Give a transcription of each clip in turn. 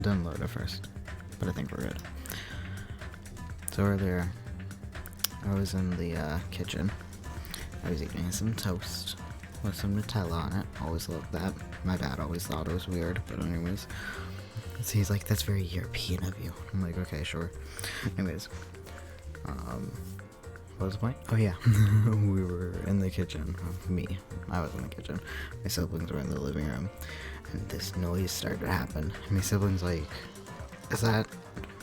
Didn't load at first, but I think we're good. So earlier, I was in the kitchen. I was eating some toast with some Nutella on it. Always loved that. My dad always thought it was weird, but anyways. So he's like, that's very European of you. I'm like, okay, sure. Anyways, what was the point? Oh yeah, we were in the kitchen. I was in the kitchen. My siblings were in the living room, and this noise started to happen. And my siblings like, is that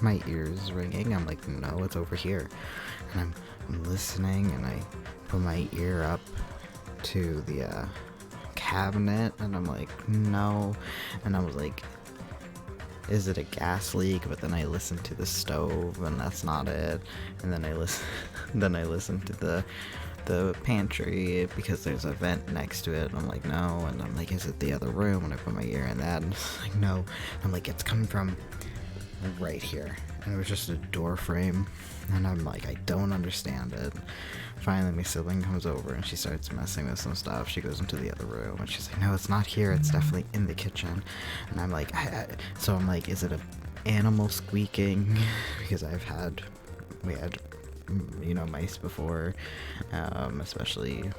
my ears ringing? I'm like, no, it's over here. And I'm listening, and I put my ear up to the cabinet, and I'm like, no. And I was like, is it a gas leak? But then I listened to the stove, and that's not it. And then I listened to the pantry because there's a vent next to it. And I'm like, no. And I'm like, is it the other room? And I put my ear in that, and it's like, no. And I'm like, it's coming from right here. And it was just a door frame, and I'm like, I don't understand it. Finally, my sibling comes over, and she starts messing with some stuff. She goes into the other room, and she's like, no, it's not here, it's definitely in the kitchen. And I'm like, so I'm like, is it a animal squeaking? Because we had mice before, especially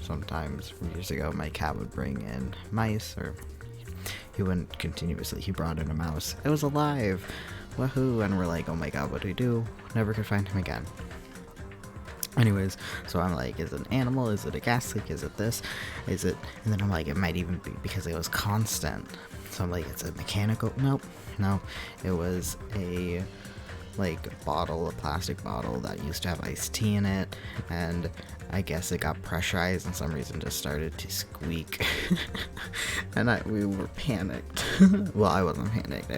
sometimes years ago my cat would bring in mice, or he wouldn't continuously, he brought in a mouse. It was alive, woohoo. And we're like, oh my god, what do we do? Never could find him again. Anyways, so I'm like, is it an animal? Is it a gas leak? Is it this? Is it? And then I'm like, it might even be because it was constant. So I'm like, it's a mechanical. Nope, no, it was a bottle, a plastic bottle that used to have iced tea in it, and I guess it got pressurized and some reason just started to squeak. And we were panicked. Well, I wasn't panicked.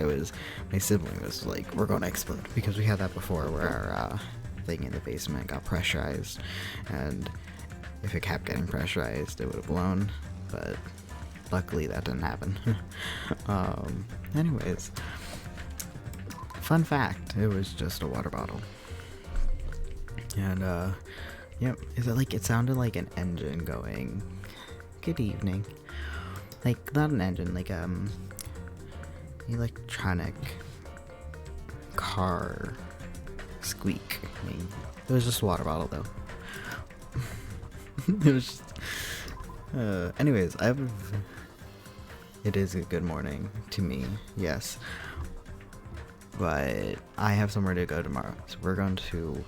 My sibling was like, we're going to explode, because we had that before where our thing in the basement got pressurized, and if it kept getting pressurized, it would have blown, but luckily that didn't happen. Anyways, fun fact, it was just a water bottle. And yep, it sounded like an engine going, good evening. Like, not an engine, like electronic car squeak. It was just a water bottle though. It was just, anyways, it is a good morning to me, yes, but I have somewhere to go tomorrow, so we're going to,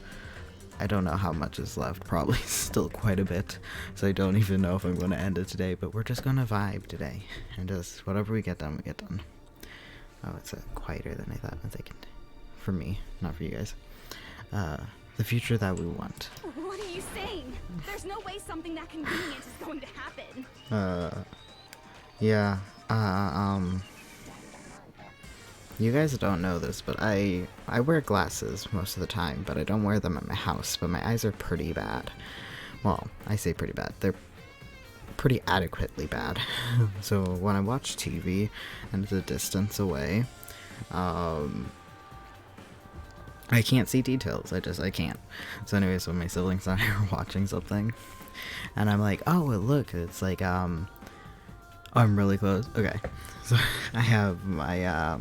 I don't know how much is left, probably still quite a bit, so I don't even know if I'm going to end it today, but we're just going to vibe today, and just whatever we get done, we get done. Oh, it's quieter than I thought. I think, for me, not for you guys. The future that we want. What are you saying? There's no way something that convenient is going to happen. Yeah, you guys don't know this, but I wear glasses most of the time, but I don't wear them at my house, but my eyes are pretty bad. Well, I say pretty bad. They're pretty adequately bad. So when I watch TV and it's a distance away, I can't see details. I can't. So anyways, when my siblings and I are watching something, and I'm like, oh, look, it's like, I'm really close. Okay. So I have my,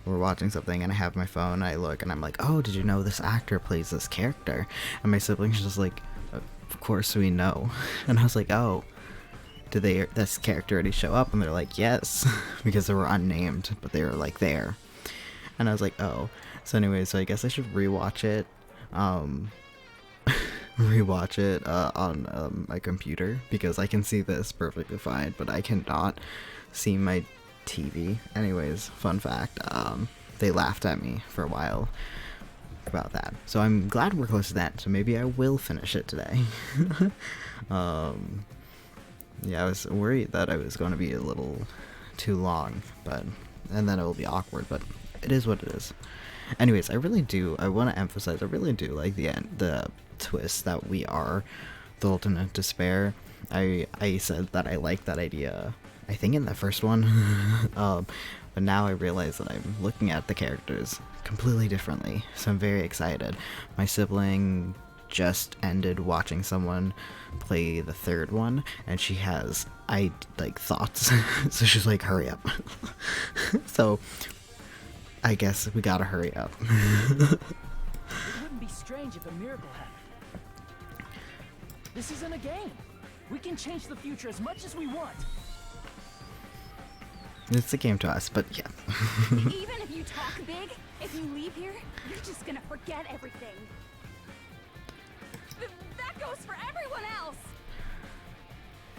we're watching something, and I have my phone, I look, and I'm like, oh, did you know this actor plays this character? And my siblings just like, of course we know. And I was like, oh, did this character already show up? And they're like, yes, because they were unnamed, but they were like there. And I was like, oh. So anyway, so I guess I should rewatch it, on my computer, because I can see this perfectly fine, but I cannot see my TV. Anyways, fun fact, they laughed at me for a while about that. So I'm glad we're close to that, so maybe I will finish it today. Yeah, I was worried that I was going to be a little too long, and then it will be awkward, but it is what it is. Anyways, I want to emphasize, I really do like the twist that we are the ultimate despair. I said that I like that idea, I think in the first one, but now I realize that I'm looking at the characters completely differently, so I'm very excited. My sibling just ended watching someone play the third one, and she has thoughts. So she's like, hurry up. So I guess we gotta hurry up. It wouldn't be strange if a miracle happened. This isn't a game. We can change the future as much as we want. It's a game to us, but yeah. Even if you talk big, if you leave here, you're just gonna forget everything. That goes for everyone else.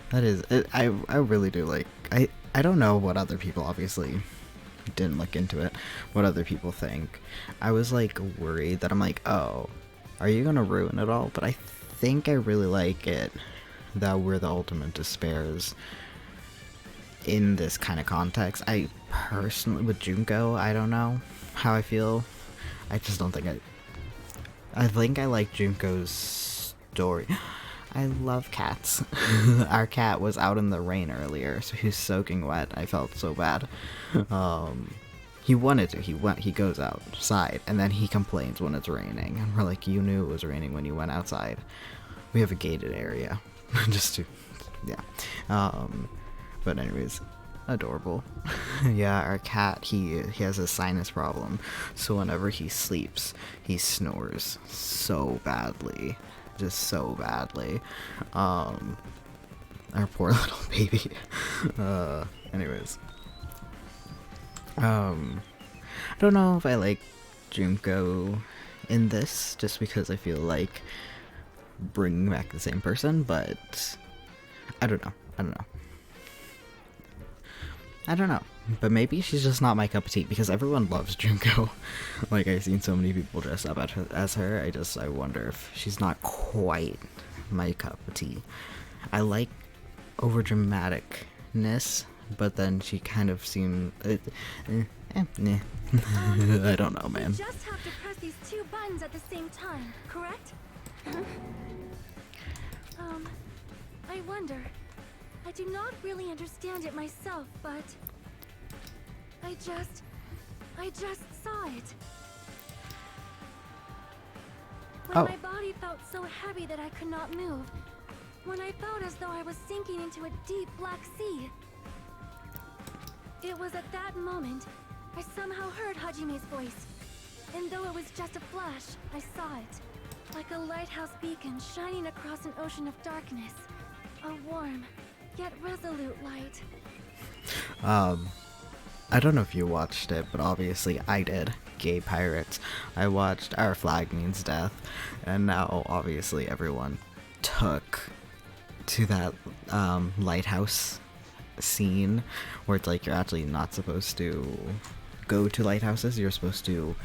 That is, I really do like, I don't know what other people, obviously didn't look into it, what other people think. I was like worried that I'm like, oh, are you gonna ruin it all? But I think I really like it that we're the ultimate despairs in this kind of context. I personally, with Junko, I don't know how I feel. I just don't think I think I like Junko's story. I love cats. Our cat was out in the rain earlier, so he was soaking wet. I felt so bad. He wanted to. He goes outside, and then he complains when it's raining. And we're like, you knew it was raining when you went outside. We have a gated area. Just to, yeah. But anyways, adorable. Yeah, our cat, he has a sinus problem, so whenever he sleeps, he snores so badly. Just so badly. Our poor little baby. Anyways. I don't know if I like Junko in this, just because I feel like bringing back the same person, but I don't know. But maybe she's just not my cup of tea, because everyone loves Junko. Like, I've seen so many people dress up as her. I wonder if she's not quite my cup of tea. I like overdramaticness, but then she kind of seemed I don't know, man. You just have to press these two buttons at the same time, correct? I wonder. I do not really understand it myself, but I just saw it. When my body felt so heavy that I could not move. When I felt as though I was sinking into a deep black sea. It was at that moment I somehow heard Hajime's voice. And though it was just a flash, I saw it. Like a lighthouse beacon shining across an ocean of darkness. A warm, yet resolute light. I don't know if you watched it, but obviously I did. Gay Pirates. I watched Our Flag Means Death, and now obviously everyone took to that lighthouse scene where it's like you're actually not supposed to go to lighthouses. They're supposed to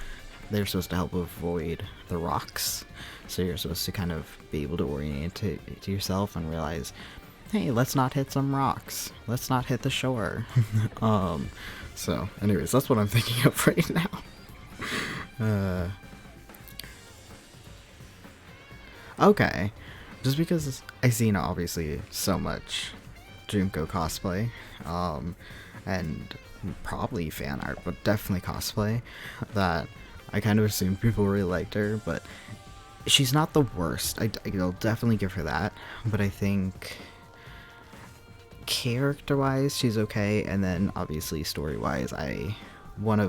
help avoid the rocks, so you're supposed to kind of be able to orient to yourself and realize, hey, let's not hit some rocks, let's not hit the shore. So anyways, that's what I'm thinking of right now. Okay, just because I seen obviously so much Junko cosplay, and probably fan art, but definitely cosplay, that I kind of assumed people really liked her, but she's not the worst. I'll definitely give her that, but I think character-wise she's okay, and then obviously story-wise, one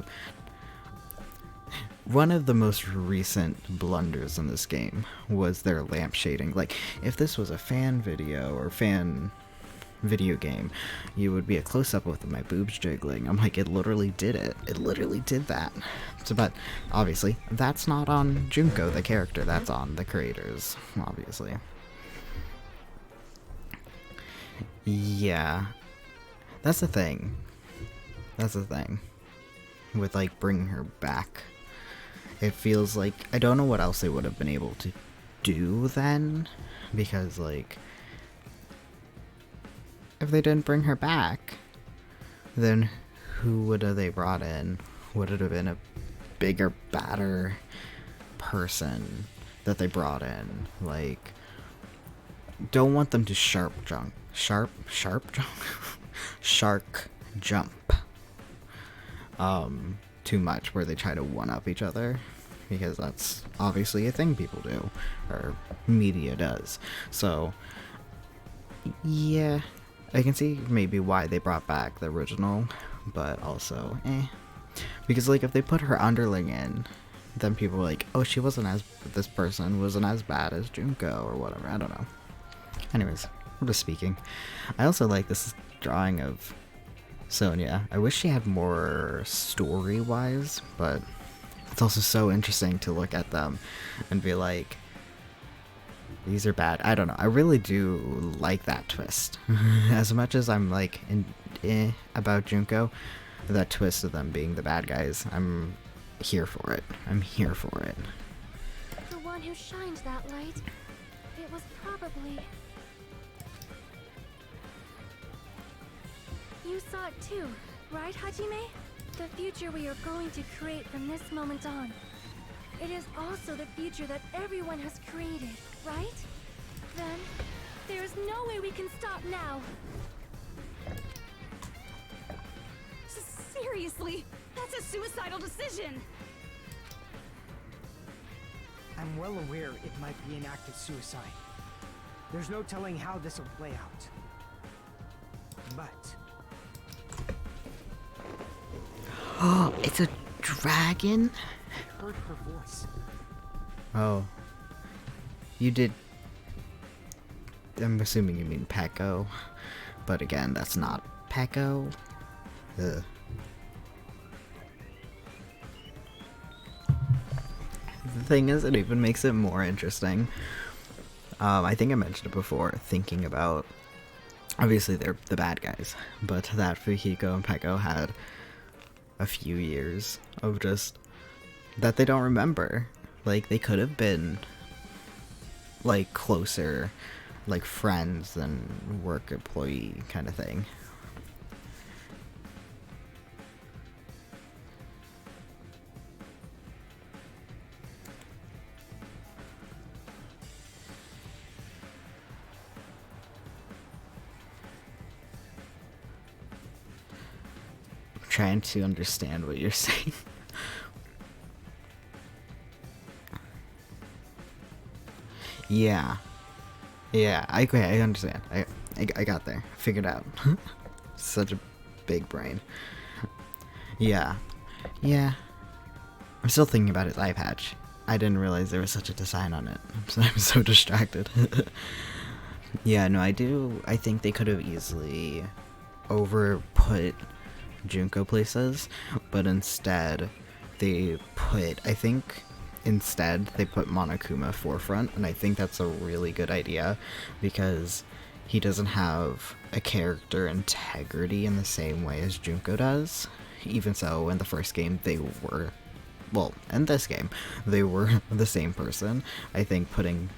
of the most recent blunders in this game was their lamp shading. Like, if this was a fan video or fan video game, you would be a close-up with my boobs jiggling. I'm like, it literally did it. It literally did that. So, but obviously, that's not on Junko, the character. That's on the creators, obviously. Yeah. That's the thing. With, like, bringing her back. It feels like, I don't know what else they would have been able to do then, because, like, if they didn't bring her back, then who would have they brought in? Would it have been a bigger, badder person that they brought in? Like, don't want them to shark jump too much, where they try to one up each other. because that's obviously a thing people do, or media does. So, yeah, I can see maybe why they brought back the original, but also, because, like, if they put her underling in, then people were like, oh, this person wasn't as bad as Junko, or whatever, I don't know. Anyways, I'm just speaking. I also like this drawing of Sonia. I wish she had more story-wise, but it's also so interesting to look at them and be like, these are bad. I don't know. I really do like that twist. As much as I'm like about Junko, that twist of them being the bad guys, I'm here for it. I'm here for it. The one who shined that light, it was probably... You saw it too, right, Hajime? The future we are going to create from this moment on. It is also the future that everyone has created, right? Then, there is no way we can stop now. Seriously, that's a suicidal decision. I'm well aware it might be an act of suicide. There's no telling how this will play out. But... Oh, it's a dragon? I heard her voice. Oh. You did... I'm assuming you mean Peko. But again, that's not Peko. Ugh. The thing is, it even makes it more interesting. I think I mentioned it before, thinking about... Obviously, they're the bad guys. But that Fujiko and Peko had a few years of just... that they don't remember. Like, they could have been... like, closer... like, friends than work employee kind of thing. Trying to understand what you're saying. Yeah, I understand. I got there. Figured out. Such a big brain. Yeah. I'm still thinking about his eye patch. I didn't realize there was such a design on it. I'm so distracted. Yeah, no, I think they could have easily overput Junko places, but instead they put Monokuma forefront, and I think that's a really good idea because he doesn't have a character integrity in the same way as Junko does. Even so, in the first game in this game they were the same person. I think putting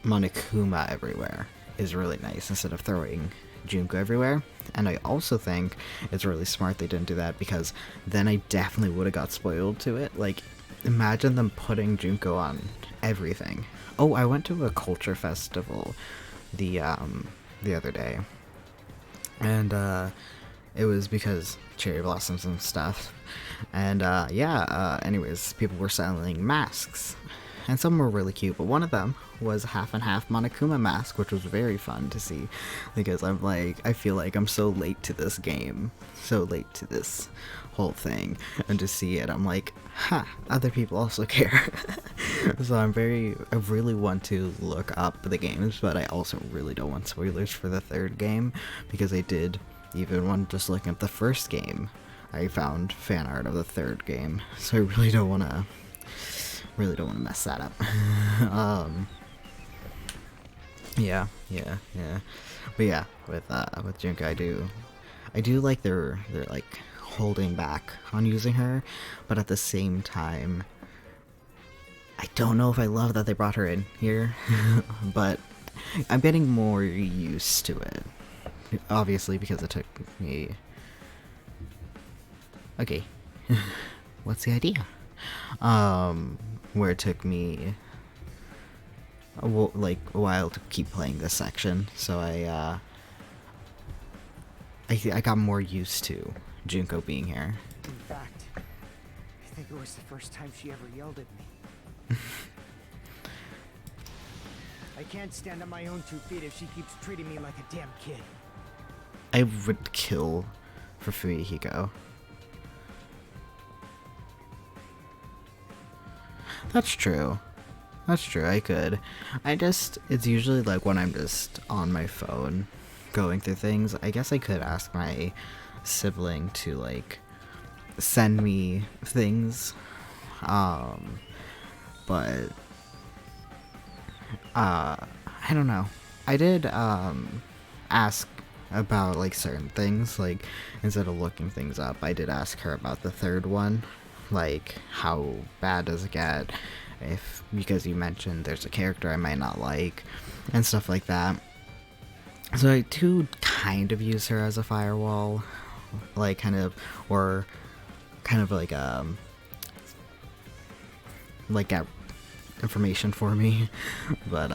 Monokuma everywhere is really nice instead of throwing Junko everywhere. And I also think it's really smart they didn't do that, because then I definitely would have got spoiled to it. Like, imagine them putting Junko on everything. Oh, I went to a culture festival the other day, and it was because cherry blossoms and stuff, and anyways, people were selling masks, and some were really cute, but one of them was half and half Monokuma mask, which was very fun to see, because I'm like, I feel like I'm so late to this game, so late to this whole thing, and to see it, I'm like, other people also care. So I really want to look up the games, but I also really don't want spoilers for the third game, because I did, even when just looking at the first game, I found fan art of the third game, so I really don't want to mess that up. Yeah. But yeah, with Junko, I do like they're like holding back on using her, but at the same time, I don't know if I love that they brought her in here, but I'm getting more used to it. Obviously, because it took me... Okay. What's the idea? Where it took me a while to keep playing this section, so I got more used to Junko being here. In fact, I think It was the first time she ever yelled at me. I can't stand on my own 2 feet if she keeps treating me like a damn kid. I would kill for Fumihiko. That's true. That's true, I could. It's usually like when I'm just on my phone going through things. I guess I could ask my sibling to like send me things. But I don't know. I did ask about like certain things, like instead of looking things up, I did ask her about the third one, like how bad does it get, because you mentioned there's a character I might not like and stuff like that. So I do kind of use her as a firewall, like kind of like get information for me, but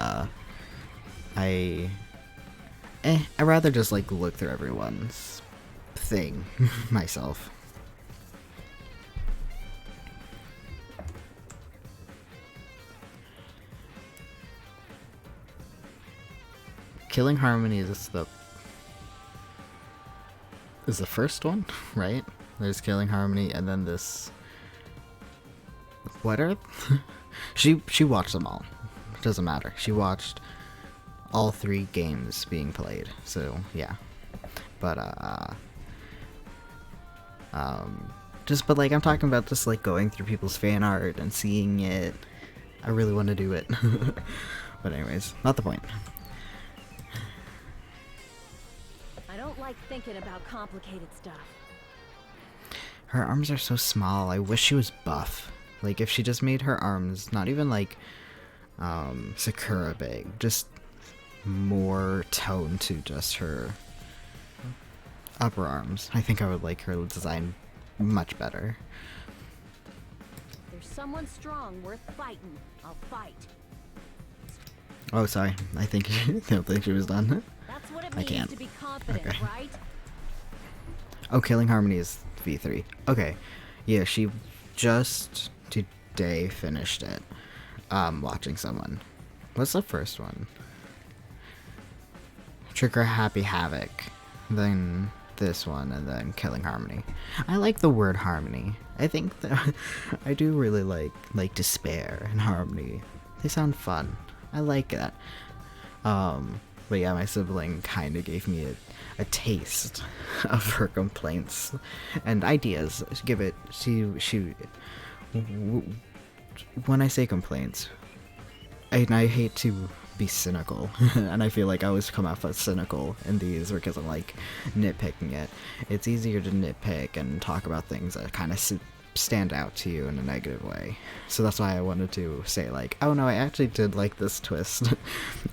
I'd rather just like look through everyone's thing myself. Killing Harmony is the first one, right? There's Killing Harmony, and then this. What are she watched them all. It doesn't matter. She watched all 3 games being played. So yeah, but but like I'm talking about just like going through people's fan art and seeing it. I really want to do it, but anyways, not the point. I don't like thinking about complicated stuff. Her arms are so small. I wish she was buff. Like if she just made her arms not even like Sakura big, just more tone to just her upper arms. I think I would like her design much better. There's someone strong worth fighting. I'll fight. Oh, sorry. I don't think she was done. That's what it I means can't. to be confident, Okay. right? Oh, Killing Harmony is V3. Okay. Yeah, she just today finished it. Watching someone. What's the first one? Trigger Happy Havoc. Then this one, and then Killing Harmony. I like the word harmony. I think that I do really like despair and harmony. They sound fun. I like that. But yeah, my sibling kind of gave me a taste of her complaints and ideas. When I say complaints, I hate to be cynical, and I feel like I always come off as cynical in these because I'm like nitpicking it. It's easier to nitpick and talk about things that kind of stand out to you in a negative way. So that's why I wanted to say like, oh no, I actually did like this twist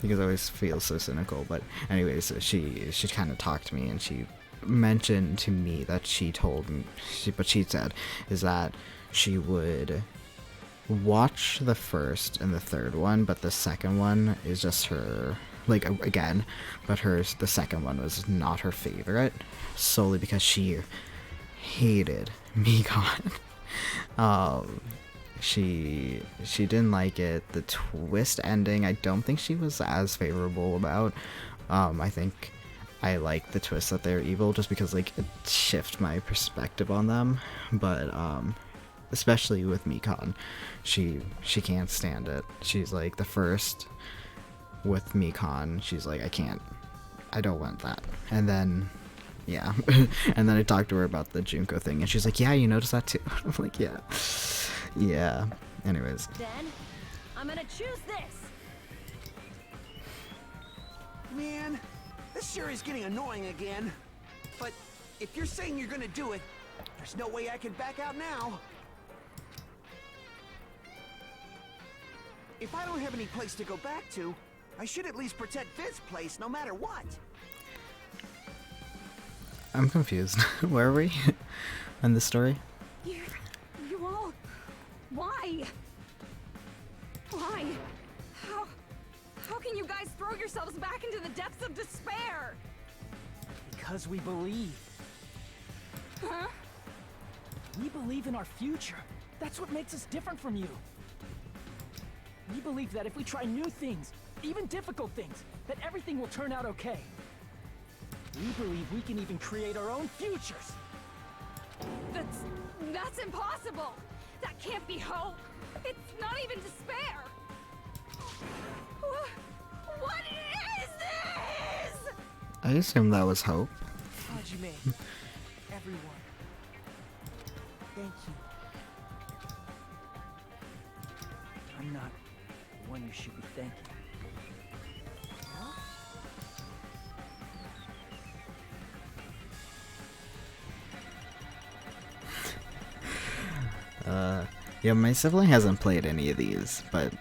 because I always feel so cynical. But anyways, she kind of talked to me, and she mentioned to me that she said is that she would watch the first and the third one, but the second one is just her, like, again, but the second one was not her favorite, solely because she hated Mikan. She didn't like it. The twist ending, I don't think she was as favorable about. I think I like the twist that they're evil just because like it shifts my perspective on them, but especially with Mikan, she can't stand it. She's like, the first with Mikan, she's like, I don't want that. And then yeah, and then I talked to her about the Junko thing, and she's like, yeah, you noticed that too? I'm like, yeah. Anyways, Then, I'm gonna choose this. Man, this sure is getting annoying again. But if you're saying you're gonna do it, there's no way I can back out now. If I don't have any place to go back to, I should at least protect this place no matter what. I'm confused. Where are we in the story? You all... Why? Why? How can you guys throw yourselves back into the depths of despair? Because we believe. Huh? We believe in our future. That's what makes us different from you. We believe that if we try new things, even difficult things, that everything will turn out okay. We believe we can even create our own futures. That's impossible. That can't be hope. It's not even despair. What is this? I assume that was hope. Hajime, everyone, thank you. I'm not the one you should be thanking. Yeah, my sibling hasn't played any of these, but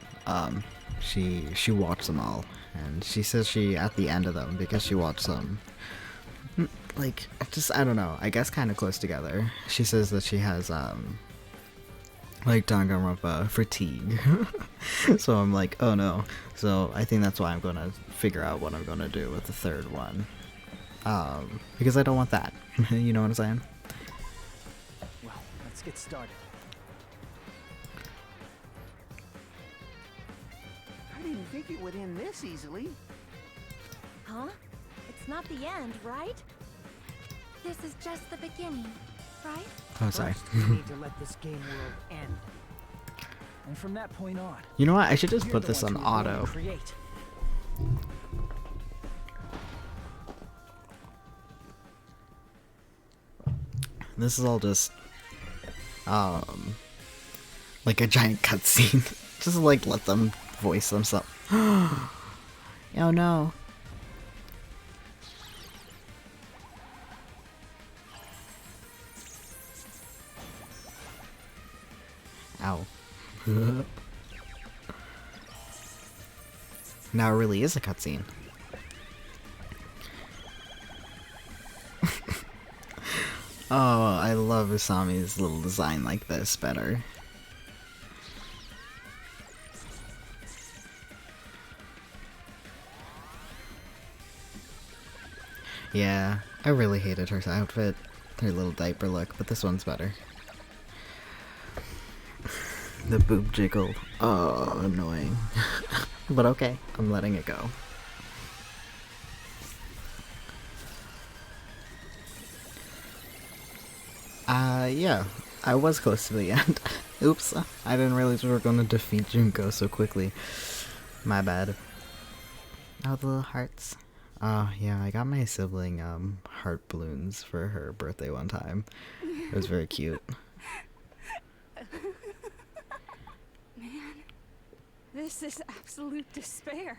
she watched them all, and she says she at the end of them because she watched them like just I don't know, I guess kind of close together. She says that she has like Danganronpa fatigue. So I'm like, oh no. So I think that's why I'm gonna figure out what I'm gonna do with the third one, because I don't want that. You know what I'm saying? Well, let's get started. I didn't think it would end this easily. Huh? It's not the end, right? This is just the beginning, right? Oh, sorry. First, we need to let this game world end. And from that point on, You know what? I should just you're put the this on ones who are going to auto. create. This is all just like a giant cutscene. Just like let them voice themselves. Oh no. Ow. Now it really is a cutscene. Oh, I love Usami's little design like this better. Yeah, I really hated her outfit, her little diaper look, but this one's better. The boob jiggle. Oh, annoying. But okay, I'm letting it go. Yeah, I was close to the end. Oops, I didn't realize we were going to defeat Junko so quickly. My bad. Oh, the little hearts. Oh, yeah, I got my sibling, heart balloons for her birthday one time. It was very cute. Man, this is absolute despair.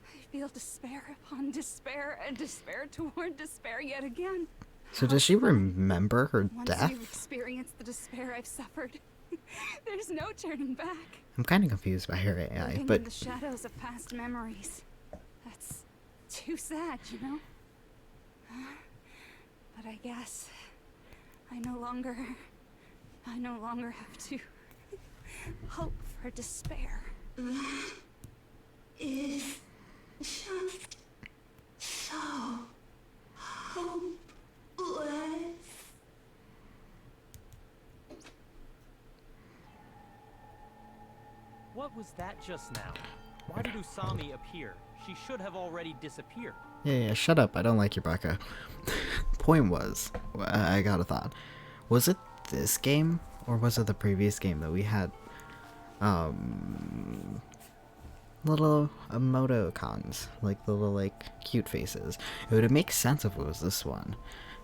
I feel despair upon despair and despair toward despair yet again. So does she remember her Once death? you've experienced the despair I've suffered, there's no turning back. I'm kind of confused by her AI, Living but in the shadows of past memories. That's too sad, you know? But I guess I no longer have to hope for despair. Is just so hopeless. What was that just now? Why did Usami appear? She should have already disappeared. yeah, shut up. I don't like your baka. Point was, I got a thought. Was it this game or was it the previous game that we had little emoticons, like the little like cute faces? It would make sense if it was this one,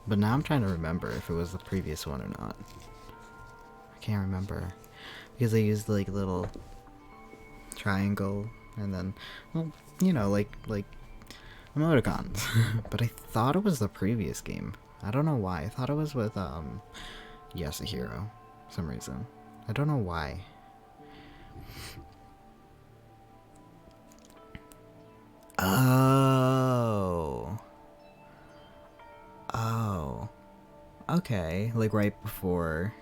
but now I'm trying to remember if it was the previous one or not. I can't remember because they used like little triangle and then, well, you know, like emoticons. But I thought it was the previous game. I don't know why. I thought it was with Yasuhiro for some reason. I don't know why. Oh. Oh. Okay, like right before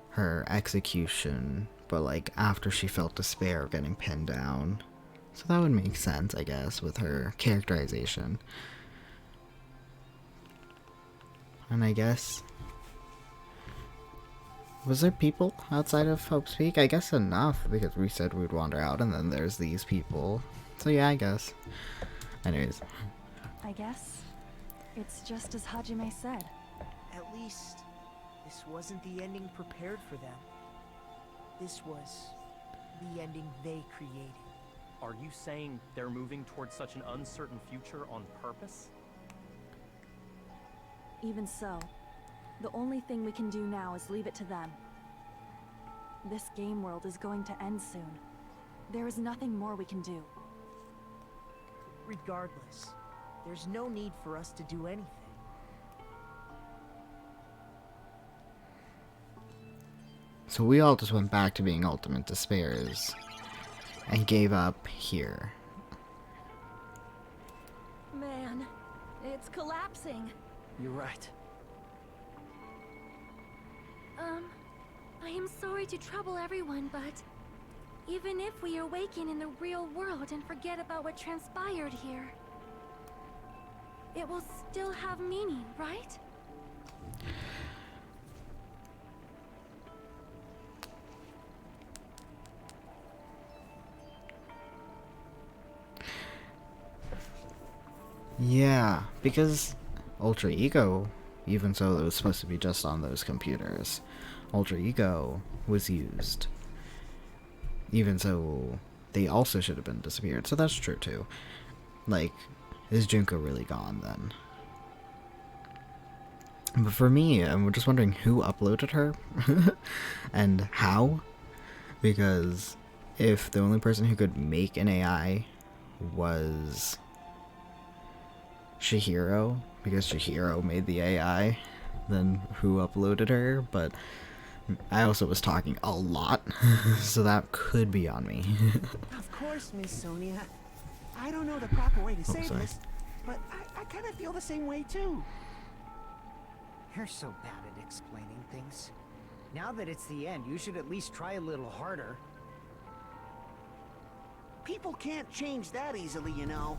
her execution, but like after she felt despair of getting pinned down. So that would make sense, I guess, with her characterization. And I guess Was there people outside of Hope's Peak? I guess enough, because we said we'd wander out, and then there's these people. So yeah, I guess. Anyways. I guess it's just as Hajime said. At least this wasn't the ending prepared for them. This was the ending they created. Are you saying they're moving towards such an uncertain future on purpose? Even so, the only thing we can do now is leave it to them. This game world is going to end soon. There is nothing more we can do. Regardless, there's no need for us to do anything. So we all just went back to being ultimate despairs and gave up here. Man, it's collapsing. You're right. I am sorry to trouble everyone, but even if we awaken in the real world and forget about what transpired here, it will still have meaning, right? Yeah, because Ultra Ego, even so it was supposed to be just on those computers, Ultra Ego was used. Even so, they also should have been disappeared, so that's true too. Like, is Junko really gone then? But for me, I'm just wondering who uploaded her and how, because if the only person who could make an AI was Chihiro, because Chihiro made the AI, then who uploaded her? But I also was talking a lot, so that could be on me. Of course, Miss Sonia. I don't know the proper way to say sorry. this, but I kind of feel the same way too. You're so bad at explaining things. Now that it's the end, you should at least try a little harder. People can't change that easily, you know.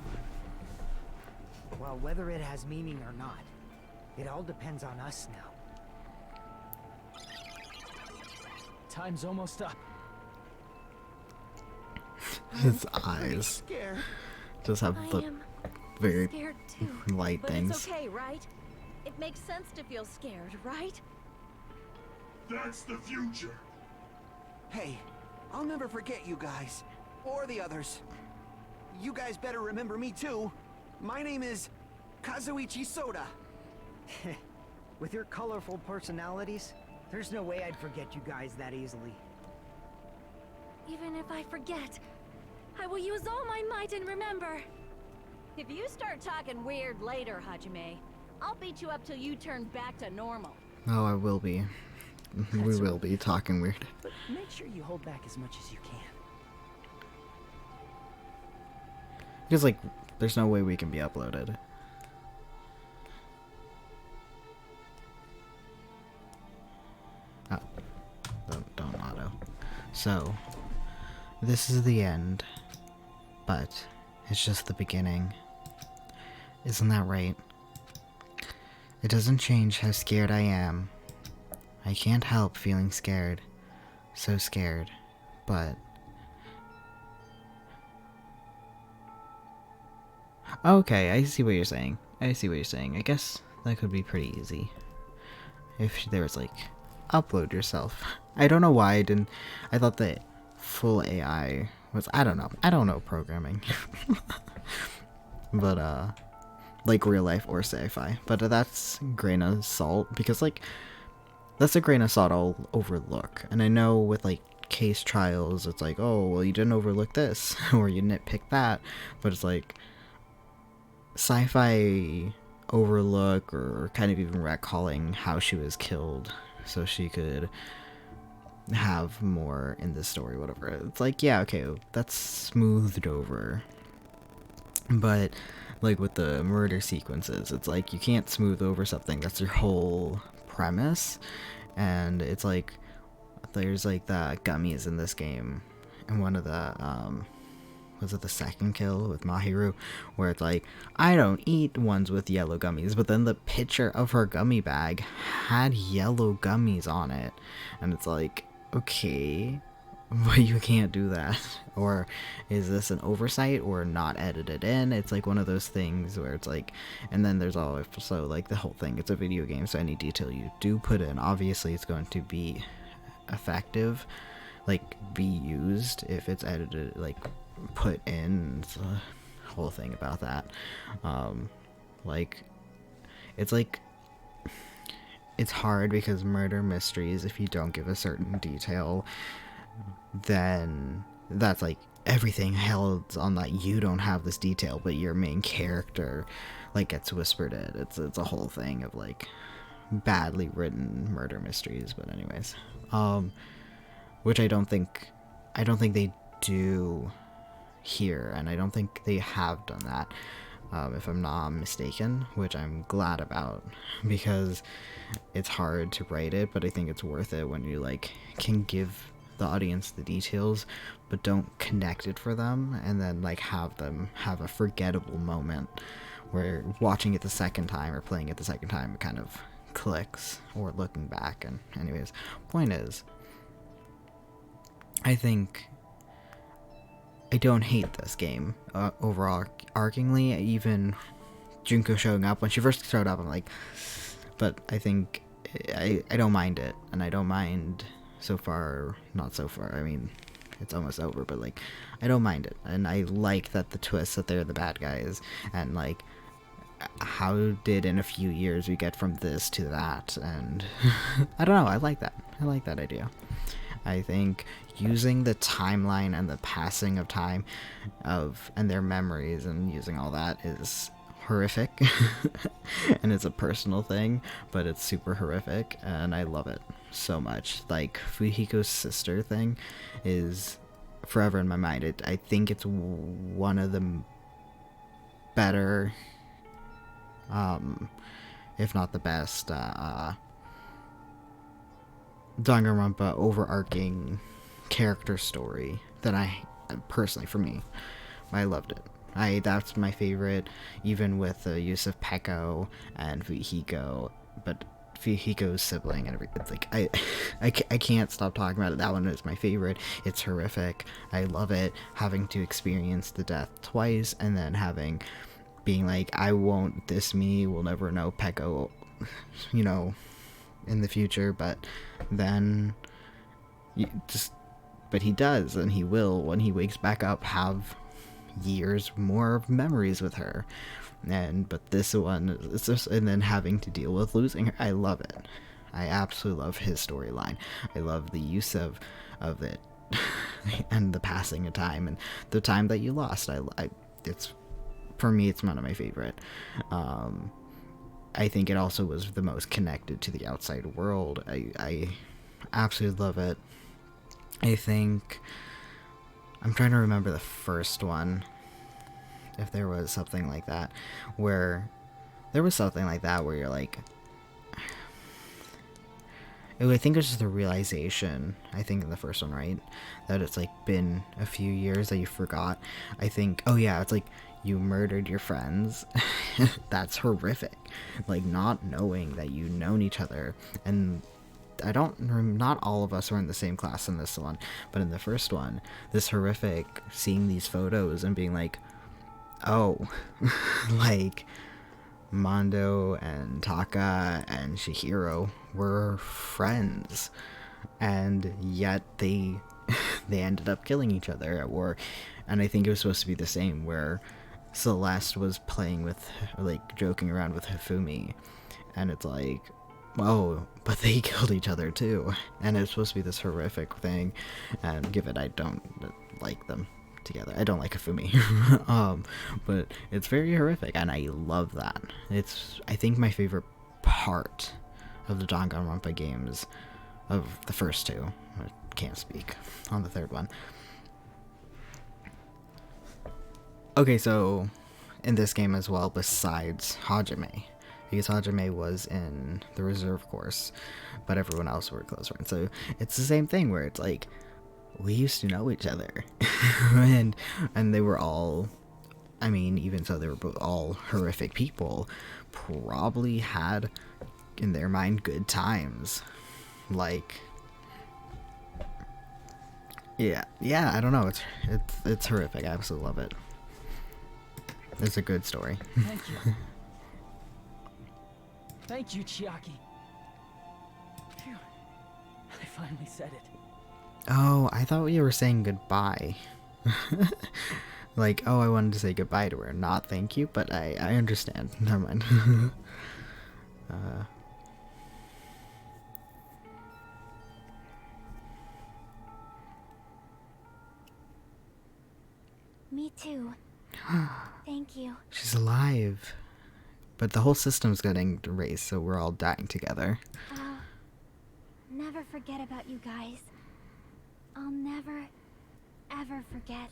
Well, whether it has meaning or not, it all depends on us now. Time's almost up. His eyes Scared. just have I the am very scared too. light But things. it's okay, right? It makes sense to feel scared, right? That's the future. Hey, I'll never forget you guys. Or the others. You guys better remember me too. My name is Kazuichi Soda. With your colorful personalities, there's no way I'd forget you guys that easily. Even if I forget, I will use all my might and remember. If you start talking weird later, Hajime, I'll beat you up till you turn back to normal. Oh, I will be. We will be talking weird. But make sure you hold back as much as you can. Because, like, there's no way we can be uploaded. Oh. Don't auto. So, this is the end. But, it's just the beginning. Isn't that right? It doesn't change how scared I am. I can't help feeling scared. So scared. But... okay, I see what you're saying. I see what you're saying. I guess that could be pretty easy. If there was like, upload yourself. I don't know why I didn't... I thought that full AI was... I don't know. I don't know programming. But, like real life or sci-fi. But that's grain of salt. Because, like, that's a grain of salt I'll overlook. And I know with, like, case trials, it's like, oh, well, you didn't overlook this. Or you nitpick that. But it's like... sci-fi overlook or kind of even recalling how she was killed so she could have more in the story, whatever. It's like, yeah, okay, that's smoothed over. But like with the murder sequences, it's like you can't smooth over something that's your whole premise. And it's like there's like the gummies in this game, and one of the was it the second kill with Mahiru, where it's like, I don't eat ones with yellow gummies, but then the picture of her gummy bag had yellow gummies on it, and it's like, okay, but you can't do that. Or is this an oversight or not edited in? It's like one of those things where it's like, and then there's also like the whole thing, it's a video game, so any detail you do put in, obviously it's going to be effective, like be used if it's edited, like put in. It's a whole thing about that. Like it's hard because murder mysteries, if you don't give a certain detail, then that's like everything held on that you don't have this detail, but your main character like gets whispered it. It's a whole thing of like badly written murder mysteries. But anyways, which I don't think they do here, and I don't think they have done that, if I'm not mistaken, which I'm glad about, because it's hard to write it, but I think it's worth it when you like can give the audience the details but don't connect it for them, and then like have them have a forgettable moment where watching it the second time or playing it the second time it kind of clicks, or looking back. And anyways, point is, I think I don't hate this game overarchingly. Even Junko showing up, when she first showed up, I'm like, but I think I don't mind it, and I don't mind so far, not so far, I mean, it's almost over, but like, I don't mind it, and I like that the twist that they're the bad guys, and like, how did in a few years we get from this to that, and I don't know, I like that idea. I think using the timeline and the passing of time and their memories and using all that is horrific. And it's a personal thing, but it's super horrific, and I love it so much. Like, Fujiko's sister thing is forever in my mind. I think it's one of the better, if not the best, Danganronpa overarching character story that I personally, for me, I loved it. That's my favorite, even with the use of Peko and Fujiko, but Fujiko's sibling and everything. It's like, I can't stop talking about it. That one is my favorite. It's horrific. I love it. Having to experience the death twice, and then being like, I won't, this me will never know Peko, you know, in the future, but then but he does, and he will, when he wakes back up, have years more of memories with her. But this one, it's just, and then having to deal with losing her. I love it. I absolutely love his storyline. I love the use of it and the passing of time and the time that you lost. It's, for me, it's one of my favorite. I think it also was the most connected to the outside world. I absolutely love it. I think, I'm trying to remember the first one, if there was something like that, where you're like, I think it was just the realization, I think in the first one, right, that it's like been a few years that you forgot. I think, oh yeah, it's like, you murdered your friends. That's horrific. Like, not knowing that you've known each other, and not all of us were in the same class in this one, but in the first one, this horrific, seeing these photos and being like, oh, like, Mondo and Taka and Shihiro were friends, and yet they ended up killing each other. And I think it was supposed to be the same, where Celeste was playing with, like, joking around with Hifumi, and it's like, oh, but they killed each other too, and it's supposed to be this horrific thing. And given I don't like them together, I don't like Hifumi, but it's very horrific, and I love that. It's, I think, my favorite part of the Danganronpa games, of the first two. I can't speak on the third one. Okay, so in this game as well, besides Hajime, because Hajime was in the reserve course, but everyone else were close friends. So it's the same thing where it's like, we used to know each other. and they were all, I mean, even so, they were both all horrific people, probably had in their mind good times. Like, yeah, I don't know, it's horrific. I absolutely love it. It's a good story. Thank you. Thank you, Chiaki. Phew. I finally said it. Oh, I thought you were saying goodbye. Like, oh, I wanted to say goodbye to her, not thank you, but I understand. Never mind. Me too. Thank you. She's alive. But the whole system's getting erased, so we're all dying together. I'll never forget about you guys. I'll never, ever forget.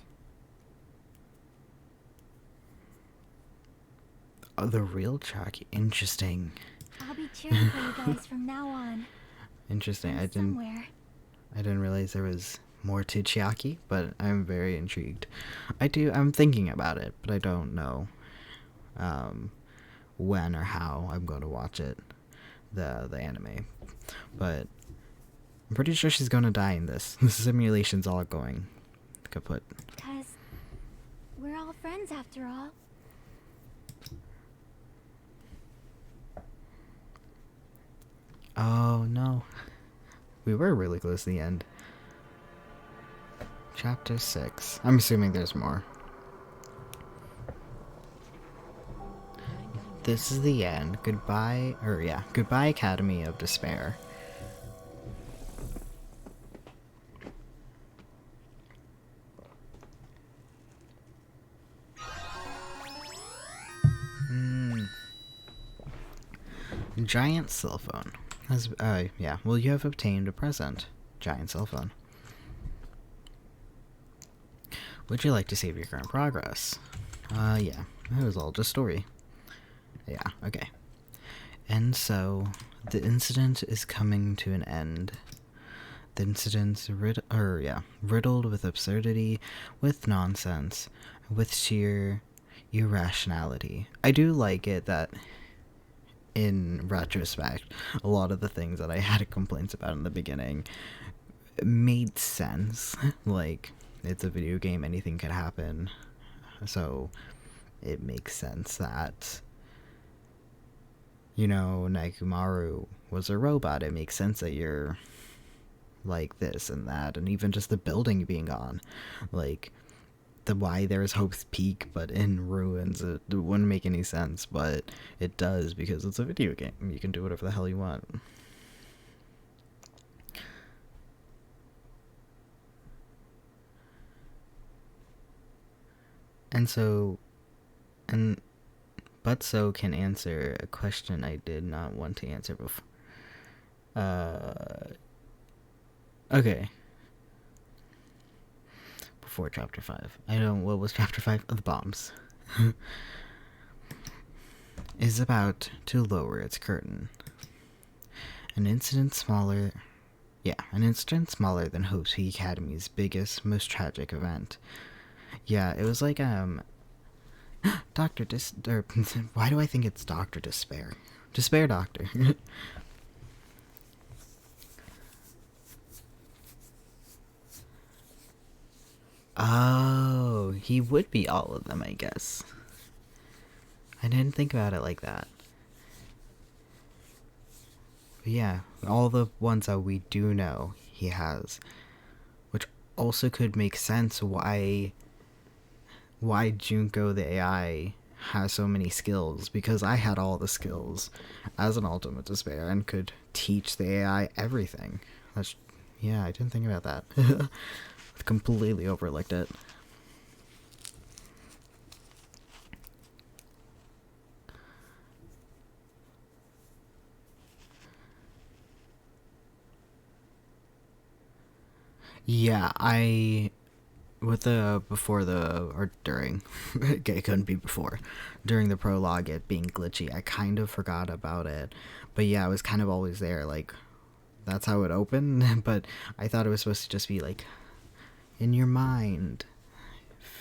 Oh, the real Chucky. Interesting. I'll be cheering for you guys from now on. Interesting. From somewhere. I didn't realize there was more to Chiaki, but I'm very intrigued. I'm thinking about it, but I don't know when or how I'm going to watch it, the anime. But I'm pretty sure she's going to die in this. The simulation's all going kaput. Because we're all friends after all. Oh no. We were really close to the end. Chapter 6. I'm assuming there's more. This is the end. Goodbye, Goodbye Academy of Despair. Giant cell phone. Well, you have obtained a present. Giant cell phone. Would you like to save your current progress? Yeah. That was all just story. Yeah, okay. And so, the incident is coming to an end. The incident's riddled with absurdity, with nonsense, with sheer irrationality. I do like it that, in retrospect, a lot of the things that I had complaints about in the beginning made sense. Like, it's a video game, anything could happen. So, it makes sense that, you know, Nagumaru was a robot. It makes sense that you're like this and that, and even just the building being gone. Like, why there's Hope's Peak but in ruins, it wouldn't make any sense, but it does because it's a video game. You can do whatever the hell you want. And so, but so can answer a question I did not want to answer before. Okay. Before chapter 5. What was chapter 5? The bombs. Is about to lower its curtain. An incident smaller than Hope's Peak Academy's biggest, most tragic event. Yeah, it was like, why do I think it's Dr. Despair? Despair Doctor. Oh, he would be all of them, I guess. I didn't think about it like that. But yeah, all the ones that we do know he has. Which also could make sense why Junko the AI has so many skills, because I had all the skills as an Ultimate Despair and could teach the AI everything. I didn't think about that. Completely overlooked it. Yeah, it couldn't be before. During the prologue, it being glitchy, I kind of forgot about it. But yeah, it was kind of always there, like, that's how it opened, but I thought it was supposed to just be, like, in your mind,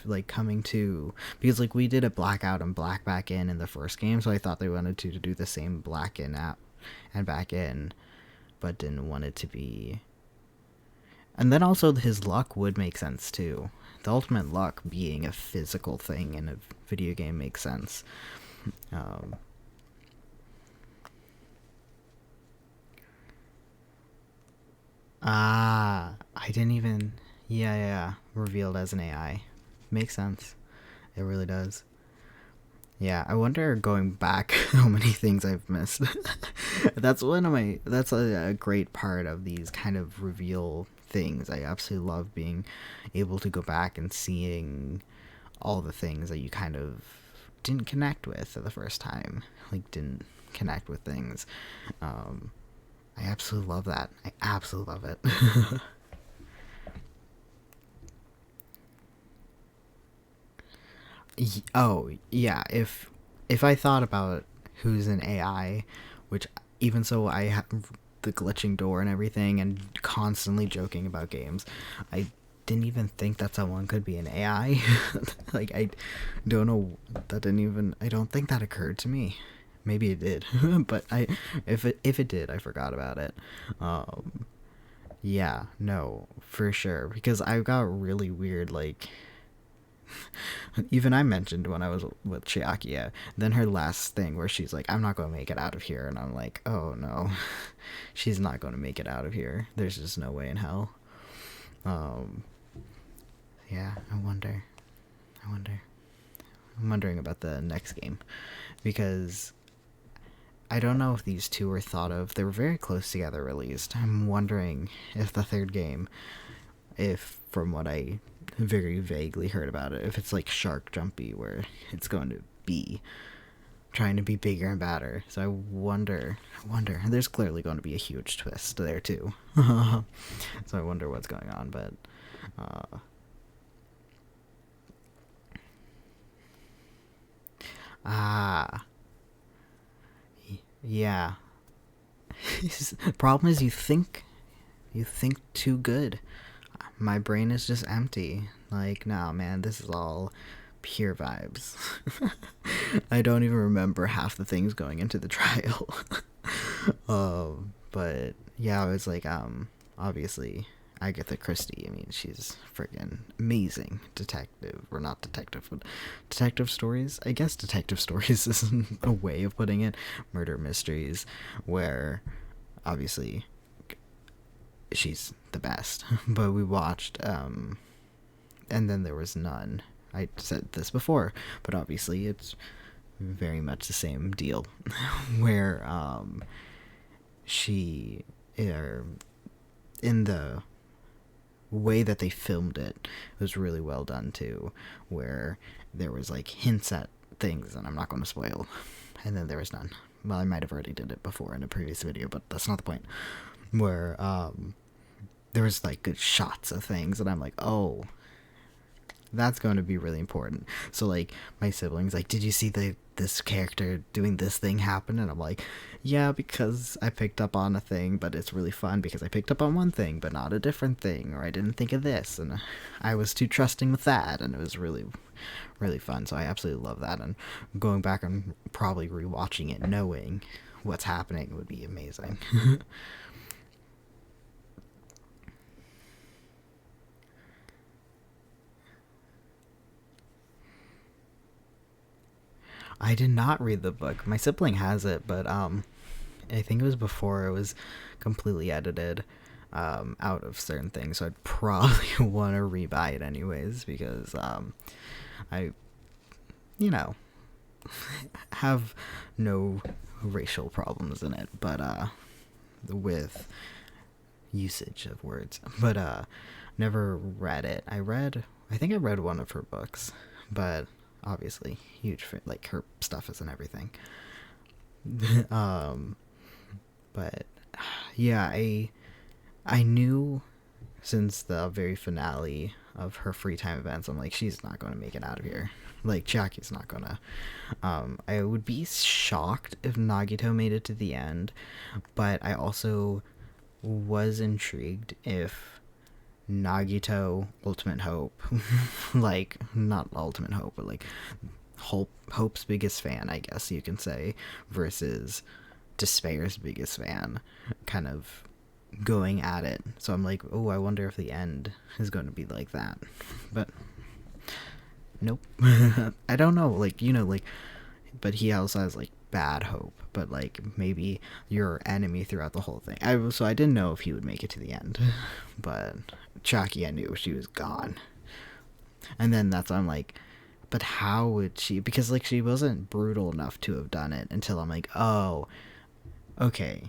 like coming to, because like we did a blackout and black back in the first game, so I thought they wanted to do the same black in out and back in, but didn't want it to be. And then also his luck would make sense too. The ultimate luck being a physical thing in a video game makes sense. I didn't even. Yeah. Revealed as an AI. Makes sense. It really does. Yeah, I wonder, going back, how many things I've missed. That's a great part of these kind of reveal things. I absolutely love being able to go back and seeing all the things that you kind of didn't connect with the first time. Like, didn't connect with things. I absolutely love that. I absolutely love it. Oh, yeah, if I thought about who's an AI, which, even so, I have the glitching door and everything and constantly joking about games, I didn't even think that someone could be an AI. Like, I don't know, I don't think that occurred to me. Maybe it did, but if it did, I forgot about it. Yeah, no, for sure, because I got really weird, like, even I mentioned when I was with Chiakia, then her last thing where she's like, I'm not going to make it out of here, and I'm like, oh no, she's not going to make it out of here. There's just no way in hell. Yeah, I'm wondering about the next game, because I don't know if these two were thought of. They were very close together released. I'm wondering if the third game, if, from what I very vaguely heard about it, if it's like Shark Jumpy, where it's going to be trying to be bigger and badder. So I wonder, there's clearly going to be a huge twist there too. So I wonder what's going on, but yeah. Problem is, you think too good. My brain is just empty. Like, nah, man, this is all pure vibes. I don't even remember half the things going into the trial. But yeah, I was like, obviously, Agatha Christie. I mean, she's friggin' amazing detective, or not detective, but detective stories. I guess detective stories isn't a way of putting it. Murder mysteries, where obviously she's the best. But we watched, and then there was none. I said this before, but obviously it's very much the same deal, where she, in the way that they filmed it was really well done too, where there was like hints at things, and I'm not going to spoil, and then there was none. Well, I might have already did it before in a previous video, but that's not the point. Where there was like good shots of things, and I'm like, oh, that's going to be really important. So like my siblings, like, did you see this character doing this thing happen? And I'm like, yeah, because I picked up on a thing, but it's really fun because I picked up on one thing but not a different thing, or I didn't think of this, and I was too trusting with that, and it was really, really fun. So I absolutely love that, and going back and probably rewatching it knowing what's happening would be amazing. I did not read the book. My sibling has it, but I think it was before it was completely edited out of certain things, so I'd probably want to rebuy it anyways, because I, have no racial problems in it, but with usage of words, but never read it. I think I read one of her books, but obviously huge for like her stuff is and everything. But yeah, I knew since the very finale of her free time events, I'm like, she's not going to make it out of here. Like, Chiaki's not gonna. I would be shocked if Nagito made it to the end, but I also was intrigued if Nagito, Ultimate Hope, like, not Ultimate Hope, but like Hope's biggest fan, I guess you can say, versus Despair's biggest fan, kind of going at it. So I'm like, oh, I wonder if the end is going to be like that. But nope. I don't know, like, you know, like, but he also has like bad hope, but like maybe your enemy throughout the whole thing. So I didn't know if he would make it to the end, but Chucky, I knew she was gone. And then that's why I'm like, but how would she, because like she wasn't brutal enough to have done it until I'm like, oh, okay,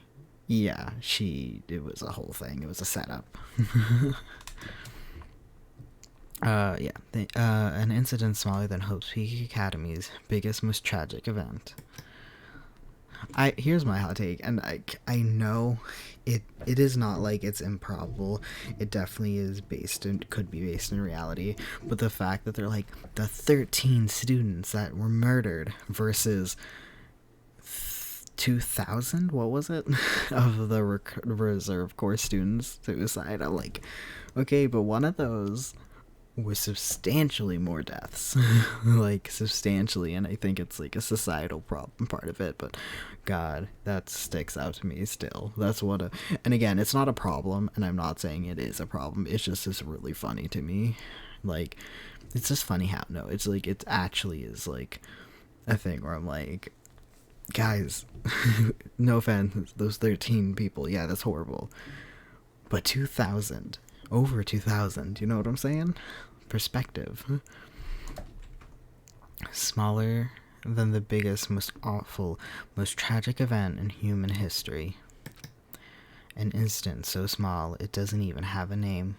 yeah, it was a whole thing, it was a setup. Yeah, an incident smaller than Hope's Peak Academy's biggest, most tragic event. Here's my hot take, and I know it is not like it's improbable. It definitely is could be based in reality, but the fact that they're like the 13 students that were murdered versus 2,000, what was it, of the reserve corps students suicide. I'm like, okay, but one of those was substantially more deaths. Like, substantially, and I think it's like a societal problem part of it, but god, that sticks out to me still. That's what and again, it's not a problem, and I'm not saying it is a problem, it's just really funny to me. Like, it's just funny how, no, it's like, it actually is like a thing where I'm like, guys, no offense, those 13 people, yeah, that's horrible, but 2,000, over 2,000, you know what I'm saying? Perspective. Smaller than the biggest, most awful, most tragic event in human history. An incident so small it doesn't even have a name.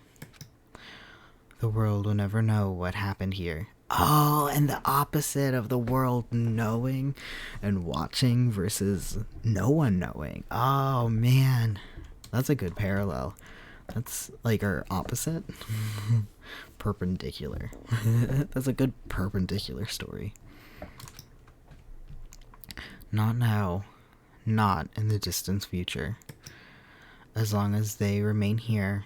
The world will never know what happened here. Oh, and the opposite of the world knowing and watching versus no one knowing. Oh man, that's a good parallel. That's like our opposite. Perpendicular. That's a good perpendicular story. Not now. Not in the distant future. As long as they remain here.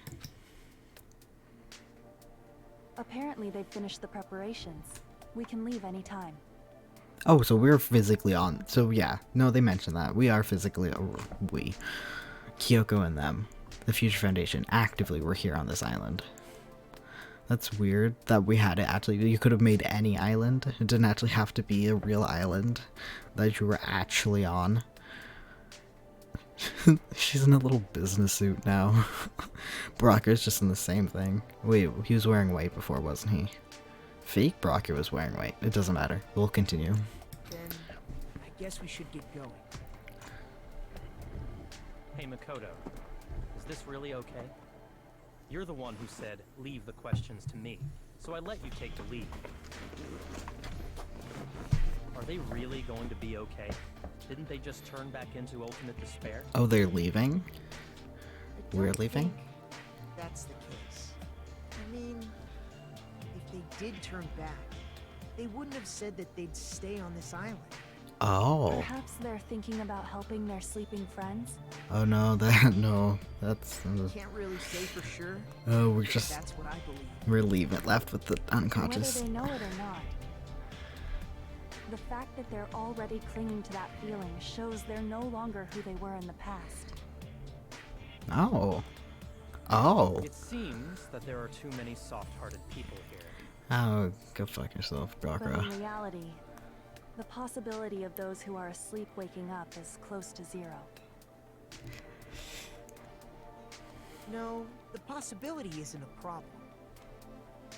Apparently they've finished the preparations. We can leave anytime. Oh, so we're physically on. So yeah, no, they mentioned that. We are physically, Kyoko and them, the Future Foundation, actively were here on this island. That's weird that we had it actually. You could have made any island. It didn't actually have to be a real island that you were actually on. She's in a little business suit now. Brocker's just in the same thing. Wait, he was wearing white before, wasn't he? Fake Brocker was wearing white. It doesn't matter. We'll continue. Then I guess we should get going. Hey, Makoto. Is this really okay? You're the one who said, leave the questions to me, so I let you take the lead. Are they really going to be okay? Didn't they just turn back into ultimate despair? Oh, they're leaving? We're leaving? That's the case. I mean, if they did turn back, they wouldn't have said that they'd stay on this island. Oh. Perhaps they're thinking about helping their sleeping friends? Oh no, that's... Can't really say for sure. Oh, That's what I believe. we're leaving, left with the unconscious. Whether they know it or not, the fact that they're already clinging to that feeling shows they're no longer who they were in the past. Oh. Oh. It seems that there are too many soft-hearted people here. Oh, go fuck yourself, But Brocker. in reality, the possibility of those who are asleep waking up is close to zero. No, the possibility isn't a problem.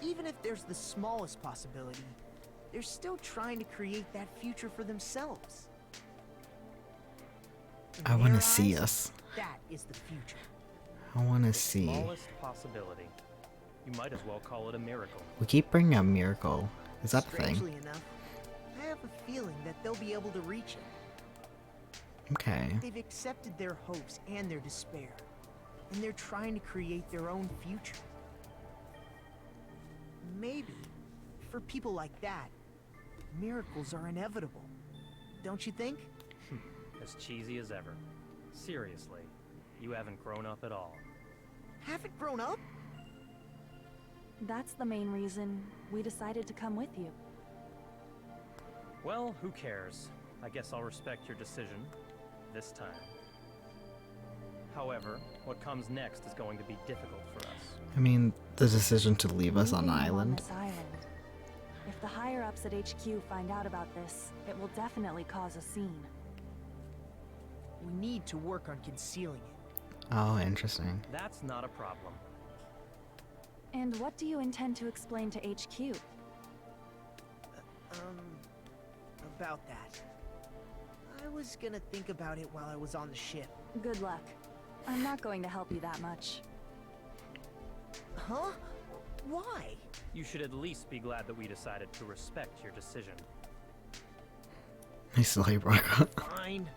Even if there's the smallest possibility, they're still trying to create that future for themselves. In I want to their see eyes, us. That is the future. I want to see. Smallest possibility. You might as well call it a miracle. We keep bringing up Miracle. Is that a thing? Strangely enough, I have a feeling that they'll be able to reach it. Okay. They've accepted their hopes and their despair, and they're trying to create their own future. Maybe, for people like that, miracles are inevitable. Don't you think? As cheesy as ever. Seriously, you haven't grown up at all. Haven't grown up? That's the main reason we decided to come with you. Well, who cares? I guess I'll respect your decision. This time. However, what comes next is going to be difficult for us. I mean, the decision to leave us on an Leaving you island. this island. If the higher-ups at HQ find out about this, it will definitely cause a scene. We need to work on concealing it. Oh, interesting. That's not a problem. And what do you intend to explain to HQ? About that. I was gonna think about it while I was on the ship. Good luck. I'm not going to help you that much. Huh? Why? You should at least be glad that we decided to respect your decision. I still hate Rocco. Fine.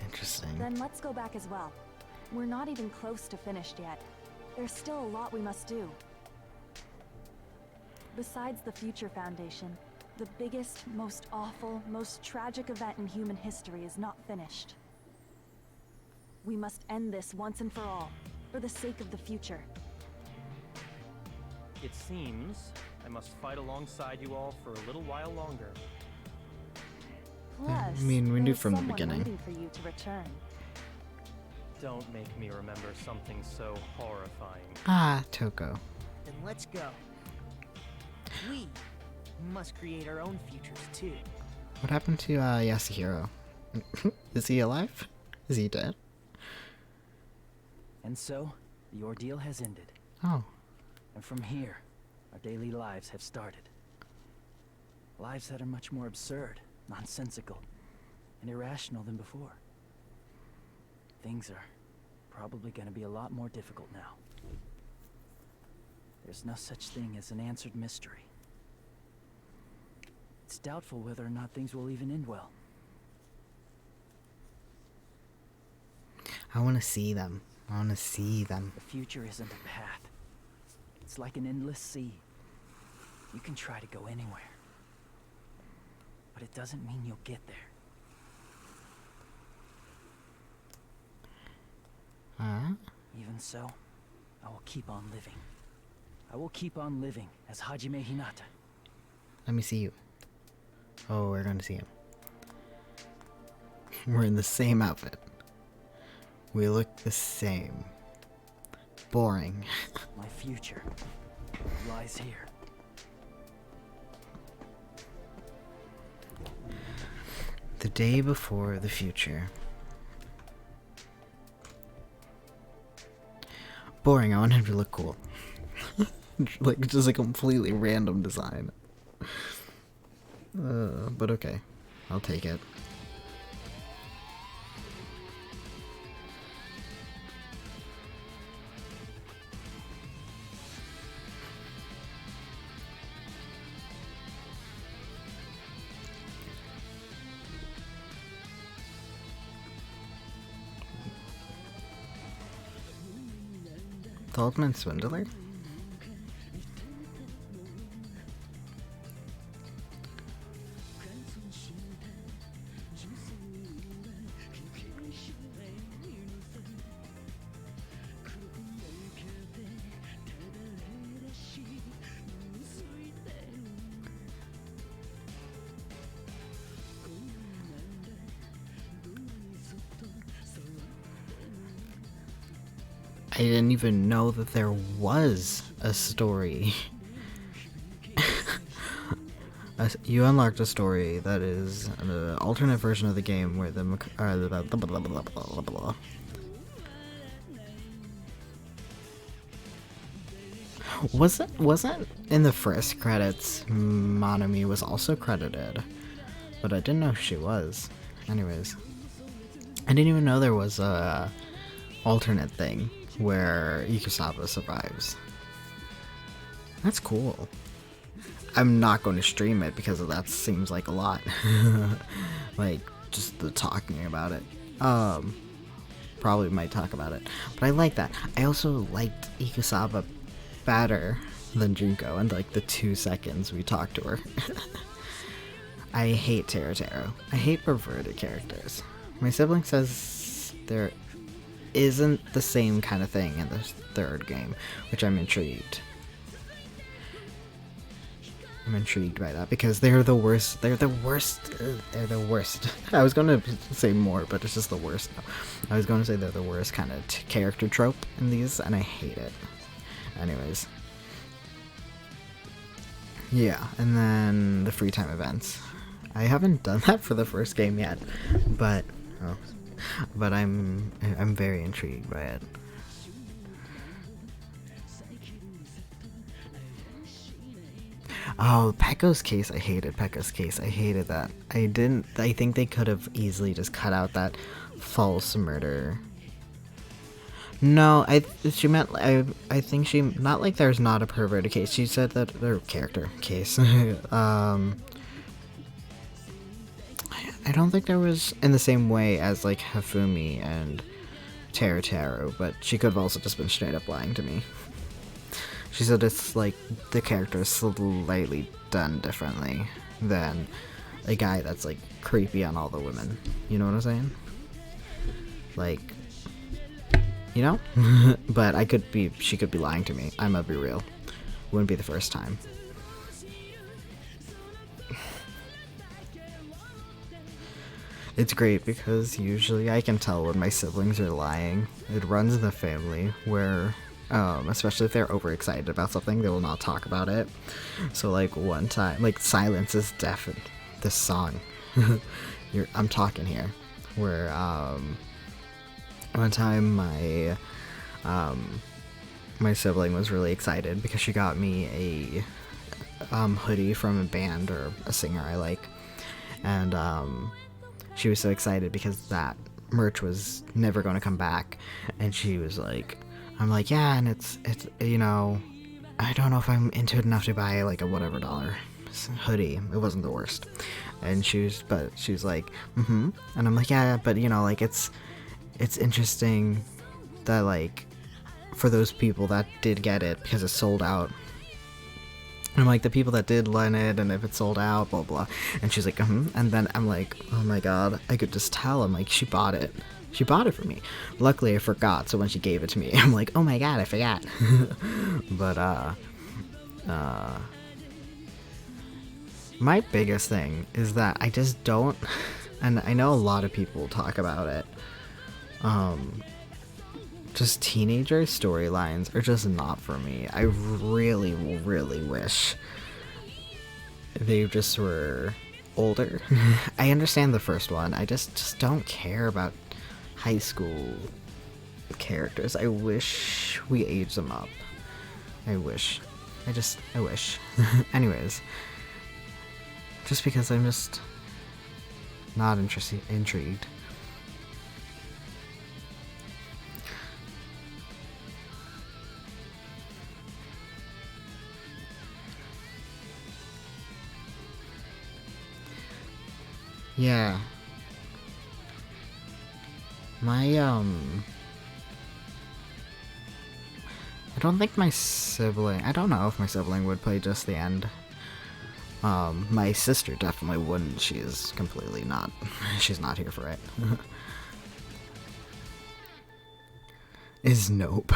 Interesting. Then let's go back as well. We're not even close to finished yet. There's still a lot we must do. Besides the Future Foundation, the biggest, most awful, most tragic event in human history is not finished. We must end this once and for all, for the sake of the future. It seems I must fight alongside you all for a little while longer. Plus, I mean, we knew there's from the someone beginning. waiting for you to return. Don't make me remember something so horrifying. Ah, Toko. Then let's go. We must create our own futures too. What happened to Yasuhiro? Is he alive? Is he dead? And so, the ordeal has ended. Oh. And from here, our daily lives have started. Lives that are much more absurd, nonsensical, and irrational than before. Things are probably going to be a lot more difficult now. There's no such thing as an answered mystery. It's doubtful whether or not things will even end well. I want to see them. I want to see them. The future isn't a path. It's like an endless sea. You can try to go anywhere. But it doesn't mean you'll get there. Even so, I will keep on living. I will keep on living as Hajime Hinata. Let me see you. Oh, we're going to see him. We're in the same outfit. We look the same. Boring. My future lies here. The day before the future. Boring, I want him to look cool. Like, just a completely random design. But okay. I'll take it. The Ultimate Swindler? I didn't even know that there was a story. You unlocked a story that is an alternate version of the game where the wasn't in the first credits Monami was also credited, but I didn't know she was. Anyways, I didn't even know there was a alternate thing where Ikusaba survives. That's cool. I'm not going to stream it because that seems like a lot. Like, just the talking about it. Probably might talk about it. But I like that. I also liked Ikusaba better than Junko in like the 2 seconds we talked to her. I hate Taro. I hate perverted characters. My sibling says they're isn't the same kind of thing in the third game, which I'm intrigued. I'm intrigued by that because they're the worst. They're the worst. They're the worst. I was going to say more, but it's just the worst. I was going to say they're the worst kind of character trope in these, and I hate it. Anyways. Yeah, and then the free time events. I haven't done that for the first game yet, but I'm very intrigued by it. Oh, Pekko's case. I hated Pekko's case. I hated that. I think they could have easily just cut out that false murder. No, she meant, I think she, not like there's not a perverted case. She said that their character case. I don't think there was in the same way as like Hifumi and Teru, but she could have also just been straight up lying to me. She said it's like the character is slightly done differently than a guy that's like creepy on all the women. You know what I'm saying? Like, you know? But she could be lying to me. I'm gonna be real. Wouldn't be the first time. It's great because usually I can tell when my siblings are lying. It runs in the family where, especially if they're overexcited about something, they will not talk about it. So like one time, like silence is deafened. This song, I'm talking here, where one time my sibling was really excited because she got me a hoodie from a band or a singer I like, and she was so excited because that merch was never going to come back, and she was like, I'm like, yeah, and it's you know, I don't know if I'm into it enough to buy like a whatever dollar hoodie. It wasn't the worst. And she's like, and I'm like, yeah, but you know, like it's interesting that like for those people that did get it because it sold out. I'm like, the people that did learn it, and if it sold out, blah blah. And she's like, and then I'm like, oh my god, I could just tell. I'm like, she bought it for me. Luckily I forgot, so when she gave it to me, I'm like, oh my god, I forgot. But my biggest thing is that I just don't, and I know a lot of people talk about it, just teenager storylines are just not for me. I really, really wish they just were older. I understand the first one. I just don't care about high school characters. I wish we aged them up. I wish. I wish. Anyways. Just because I'm just not intrigued. Yeah. My, I don't think my sibling, I don't know if my sibling would play just the end. My sister definitely wouldn't. She is completely not, she's not here for it. Is nope.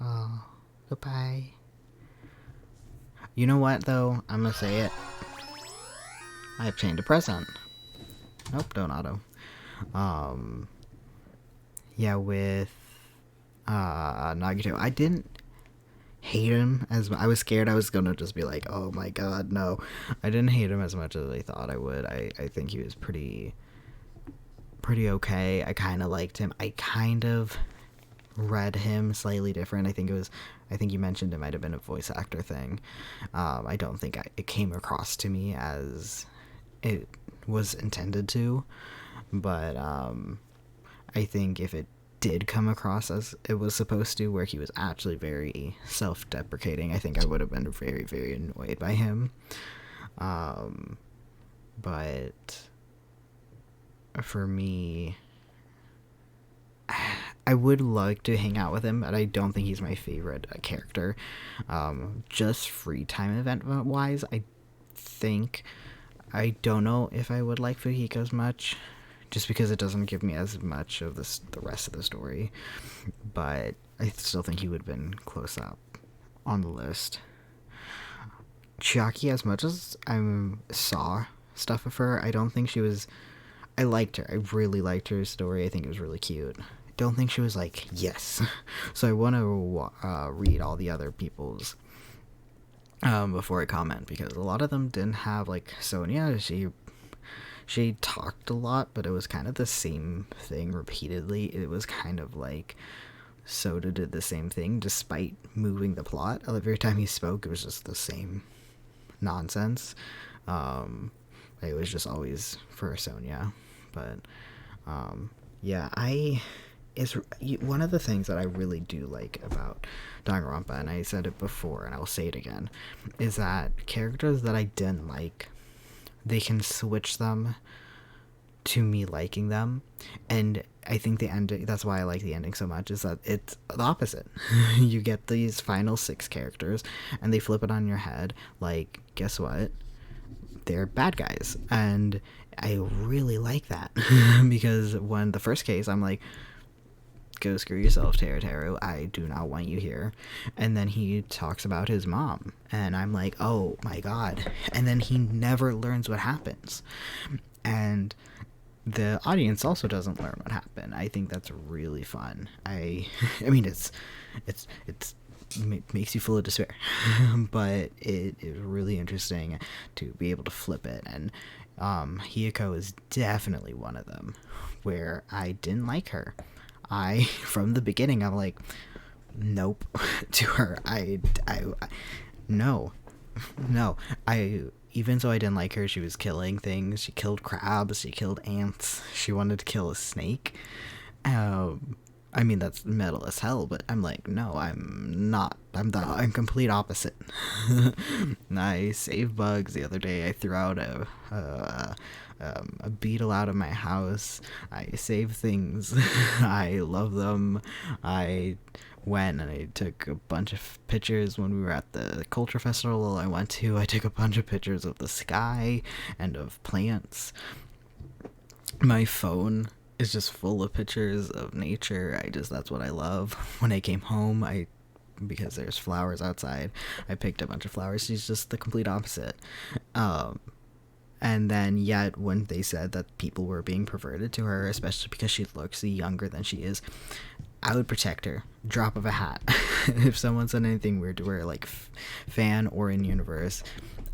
Oh, goodbye. You know what, though? I'm gonna say it. I obtained a present. Nope, don't auto. Yeah, with, Nagito. I didn't hate him as I was scared I was gonna just be like, oh my god, no. I didn't hate him as much as I thought I would. I think he was pretty okay. I kind of liked him. I kind of read him slightly different. I think you mentioned it might have been a voice actor thing. I don't think it came across to me as it was intended to, but I think if it did come across as it was supposed to, where he was actually very self-deprecating, I think I would have been very, very annoyed by him. But for me, I would like to hang out with him, but I don't think he's my favorite character. Just free time event wise, I don't know if I would like Fujiko as much, just because it doesn't give me as much of the rest of the story. But I still think he would have been close up on the list. Chiaki, as much as I saw stuff of her, I don't think she was. I liked her. I really liked her story. I think it was really cute. I don't think she was like, yes. So I want to read all the other people's before I comment, because a lot of them didn't have, like, Sonia. She talked a lot, but it was kind of the same thing repeatedly. It was kind of like Soda did the same thing despite moving the plot. Every time he spoke, it was just the same nonsense. It was just always for Sonia. But yeah, it's one of the things that I really do like about Danganronpa, and I said it before and I'll say it again, is that characters that I didn't like, they can switch them to me liking them. And I think the ending, that's why I like the ending so much, is that it's the opposite. You get these final 6 characters and they flip it on your head, like, guess what, they're bad guys. And I really like that because when the first case, I'm like, go screw yourself, Teru. I do not want you here. And then he talks about his mom, and I'm like, oh my god. And then he never learns what happens, and the audience also doesn't learn what happened. I think that's really fun. I mean, it makes you full of despair, but it is really interesting to be able to flip it. And Hiyako is definitely one of them where I didn't like her. From the beginning, I'm like, nope to her. No. Even though I didn't like her, she was killing things. She killed crabs. She killed ants. She wanted to kill a snake. I mean, that's metal as hell, but I'm like, no, I'm not. I'm complete opposite. I saved bugs the other day. I threw out a beetle out of my house. I save things. I love them. I went and I took a bunch of pictures when we were at the culture festival I went to. I took a bunch of pictures of the sky and of plants. My phone is just full of pictures of nature. That's what I love. When I came home, because there's flowers outside, I picked a bunch of flowers. She's just the complete opposite. And then yet when they said that people were being perverted to her, especially because she looks younger than she is, I would protect her. Drop of a hat. If someone said anything weird to her, like fan or in universe,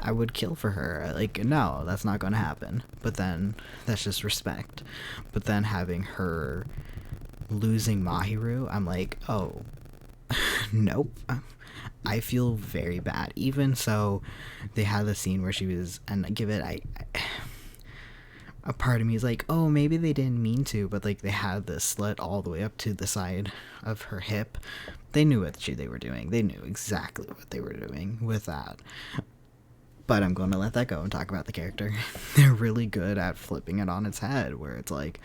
I would kill for her. Like, no, that's not going to happen. But then that's just respect. But then having her losing Mahiru, I'm like, oh, nope. I feel very bad. Even so, they had the scene where she was, and a part of me is like, oh, maybe they didn't mean to, but like they had the slit all the way up to the side of her hip. They knew what they were doing. They knew exactly what they were doing with that. But I'm going to let that go and talk about the character. They're really good at flipping it on its head, where it's like,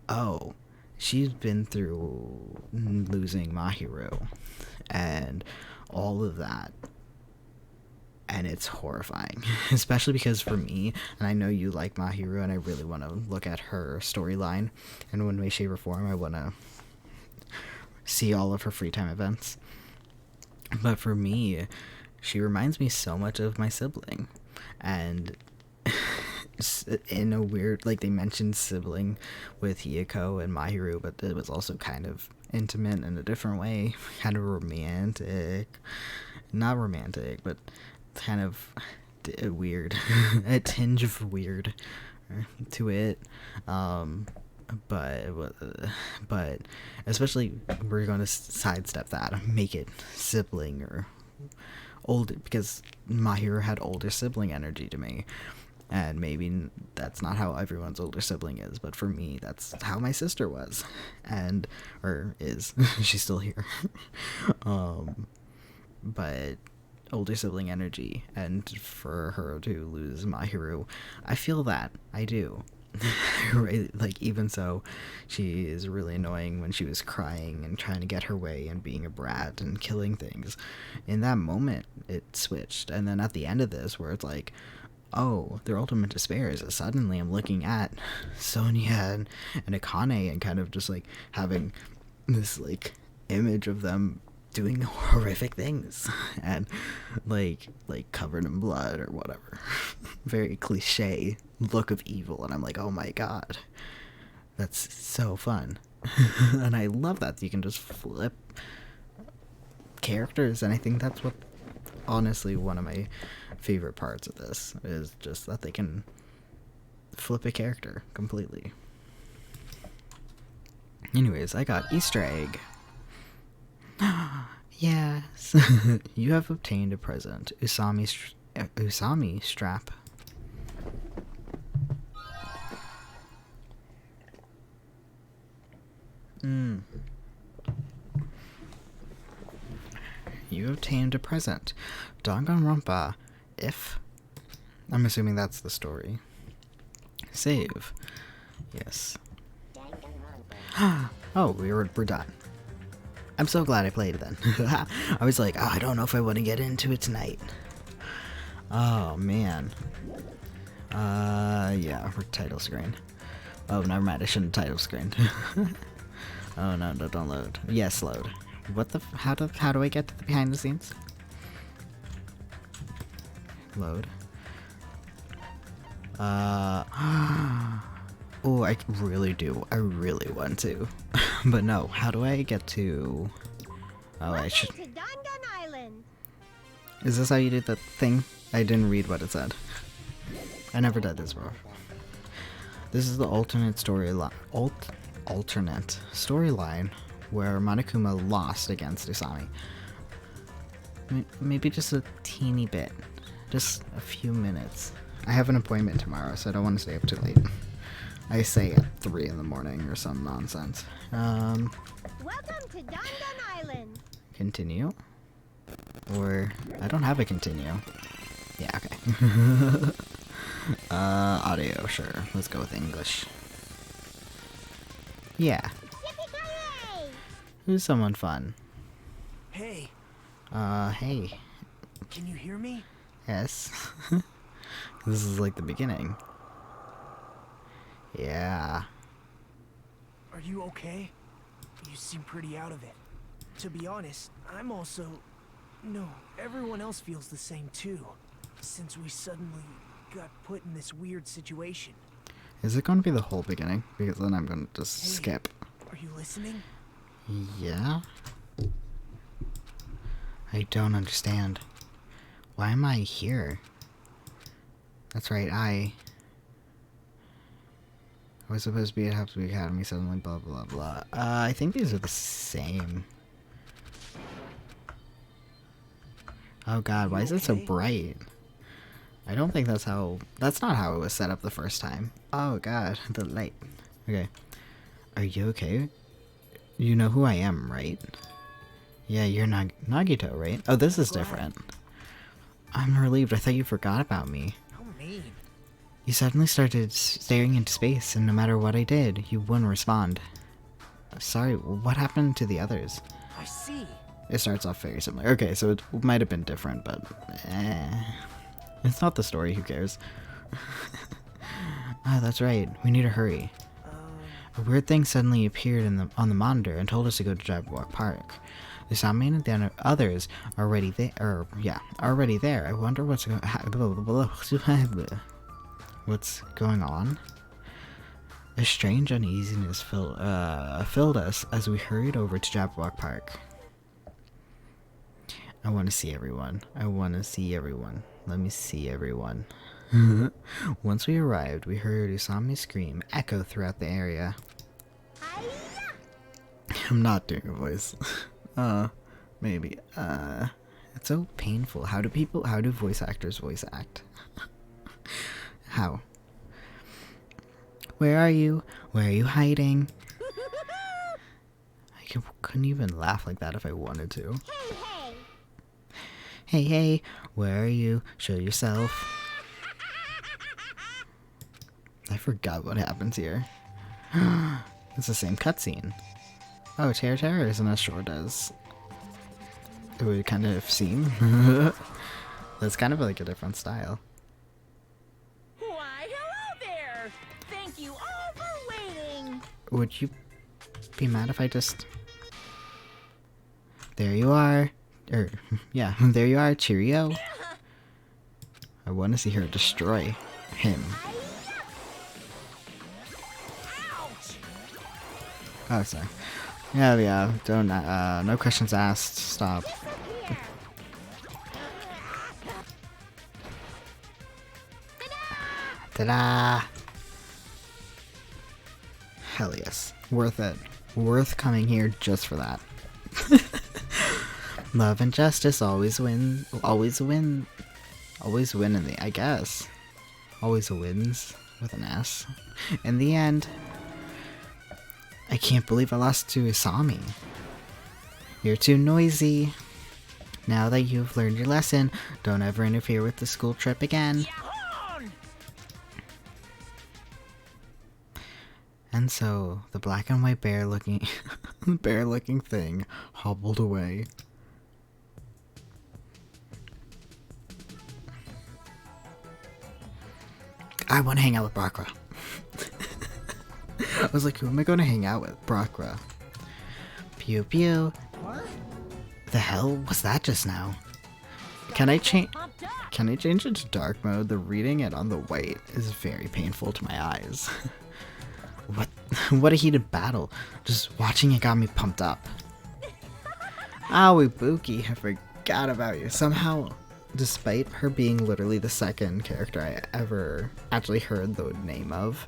oh, she's been through losing Mahiru and all of that. And it's horrifying, especially because for me, and I know you like Mahiru, and I really want to look at her storyline in one way, shape, or form. I want to see all of her free time events. But for me, she reminds me so much of my sibling. And in a weird, like, they mentioned sibling with Hiyako and Mahiru, but it was also kind of intimate in a different way, kind of romantic. Not romantic, but kind of weird. A tinge of weird to it. But especially, we're going to sidestep that, make it sibling or old, because Mahiru had older sibling energy to me. And maybe that's not how everyone's older sibling is, but for me, that's how my sister was, or is. She's still here. But older sibling energy, and for her to lose Mahiru, I feel that. I do. Right, like, even so, she is really annoying when she was crying and trying to get her way and being a brat and killing things. In that moment, it switched. And then at the end of this, where it's like, oh, their ultimate despair is that suddenly I'm looking at Sonia and Akane and kind of just, like, having this, like, image of them doing horrific things and like covered in blood or whatever. Very cliche look of evil, and I'm like, oh my god, that's so fun. And I love that you can just flip characters, and I think that's what, honestly, one of my favorite parts of this is just that they can flip a character completely. Anyways, I got Easter egg. Yes. You have obtained a present. Usami strap. You obtained a present. Danganronpa. If. I'm assuming that's the story. Save. Yes. Oh, we're done. I'm so glad I played it then. I was like, oh, I don't know if I want to get into it tonight. Oh, man. Yeah, we're title screen. Oh, never mind, I shouldn't title screen. Oh, no, don't load. Yes, load. What the how do I get to the behind the scenes? Load. Oh, I really do. I really want to. But no, how do I get to... Oh, I should... To Dangan Island. Is this how you did the thing? I didn't read what it said. I never did this before. This is the alternate storyline. Alternate storyline where Monokuma lost against Usami. Maybe just a teeny bit. Just a few minutes. I have an appointment tomorrow, so I don't want to stay up too late. I say at 3 in the morning or some nonsense. Welcome to Dangan Island. Continue? Or, I don't have a continue. Yeah, okay. Audio, sure. Let's go with English. Yeah. Yippee-ki-yay! Who's someone fun? Hey, Hey. can you hear me? Yes. This is like the beginning. Yeah. Are you okay? You seem pretty out of it. To be honest, I'm also... No, everyone else feels the same too. Since we suddenly got put in this weird situation. Is it going to be the whole beginning? Because then I'm going to just Hey, skip. Are you listening? Yeah? I don't understand. Why am I here? That's right, I was supposed to be at Hapsby Academy, suddenly blah blah blah. I think these are the same. Oh god, why is it so bright? I don't think that's not how it was set up the first time. Oh god, the light. Okay. Are you okay? You know who I am, right? Yeah, you're Nagito, right? Oh, this is different. I'm relieved. I thought you forgot about me. How mean. You suddenly started staring into space, and no matter what I did, you wouldn't respond. Sorry, what happened to the others? I see. It starts off very similar. Okay, so it might have been different, but it's not the story, who cares? Ah, that's right. We need to hurry. A weird thing suddenly appeared on the monitor and told us to go to Jabberwock Park. Usami and the others are already there. Already there. I wonder what's going on. A strange uneasiness filled us as we hurried over to Jabberwock Park. I want to see everyone. I want to see everyone. Let me see everyone. Once we arrived, we heard Usami's scream echo throughout the area. I'm not doing a voice. Maybe. It's so painful. How do voice actors voice act? How? Where are you? Where are you hiding? I couldn't even laugh like that if I wanted to. Hey, hey! Hey, hey, where are you? Show yourself. I forgot what happens here. It's the same cutscene. Oh, Terra isn't as short as it would kind of seem. That's kind of like a different style. Why, hello there! Thank you all for waiting! Would you be mad if I just... There you are. Yeah, there you are, cheerio. I want to see her destroy him. Oh, sorry. Yeah, don't, no questions asked, stop. Ta-da! Hell yes. Worth it. Worth coming here just for that. Love and justice always win. Always win in the, I guess. Always wins with an S. In the end. I can't believe I lost to Isami. You're too noisy. Now that you've learned your lesson, don't ever interfere with the school trip again. And so, the black and white bear looking thing hobbled away. I want to hang out with Bakra. I was like, who am I going to hang out with? Bakra. Pew pew. What? The hell was that just now? Can I change it to dark mode? The reading it on the white is very painful to my eyes. What a heated battle. Just watching it got me pumped up. Owie Buki, I forgot about you. Somehow, despite her being literally the second character I ever actually heard the name of,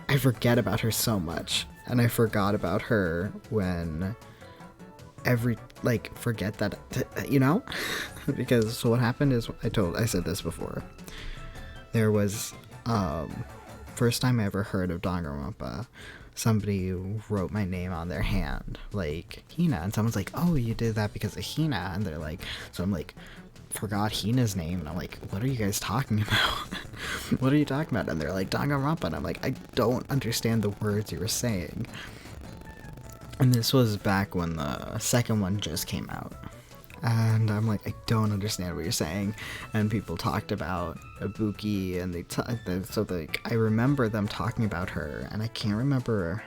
I forget about her so much. And I forgot about her when forget that, you know? Because so what happened is, I said this before. There was, first time I ever heard of Danganronpa, somebody wrote my name on their hand, like Hina, and someone's like, oh, you did that because of Hina, and they're like, so I'm like, forgot Hina's name, and I'm like, what are you guys talking about? What are you talking about? And they're like, Danganronpa, and I'm like, I don't understand the words you were saying. And this was back when the second one just came out. And I'm like, I don't understand what you're saying. And people talked about Ibuki, and I remember them talking about her, and I can't remember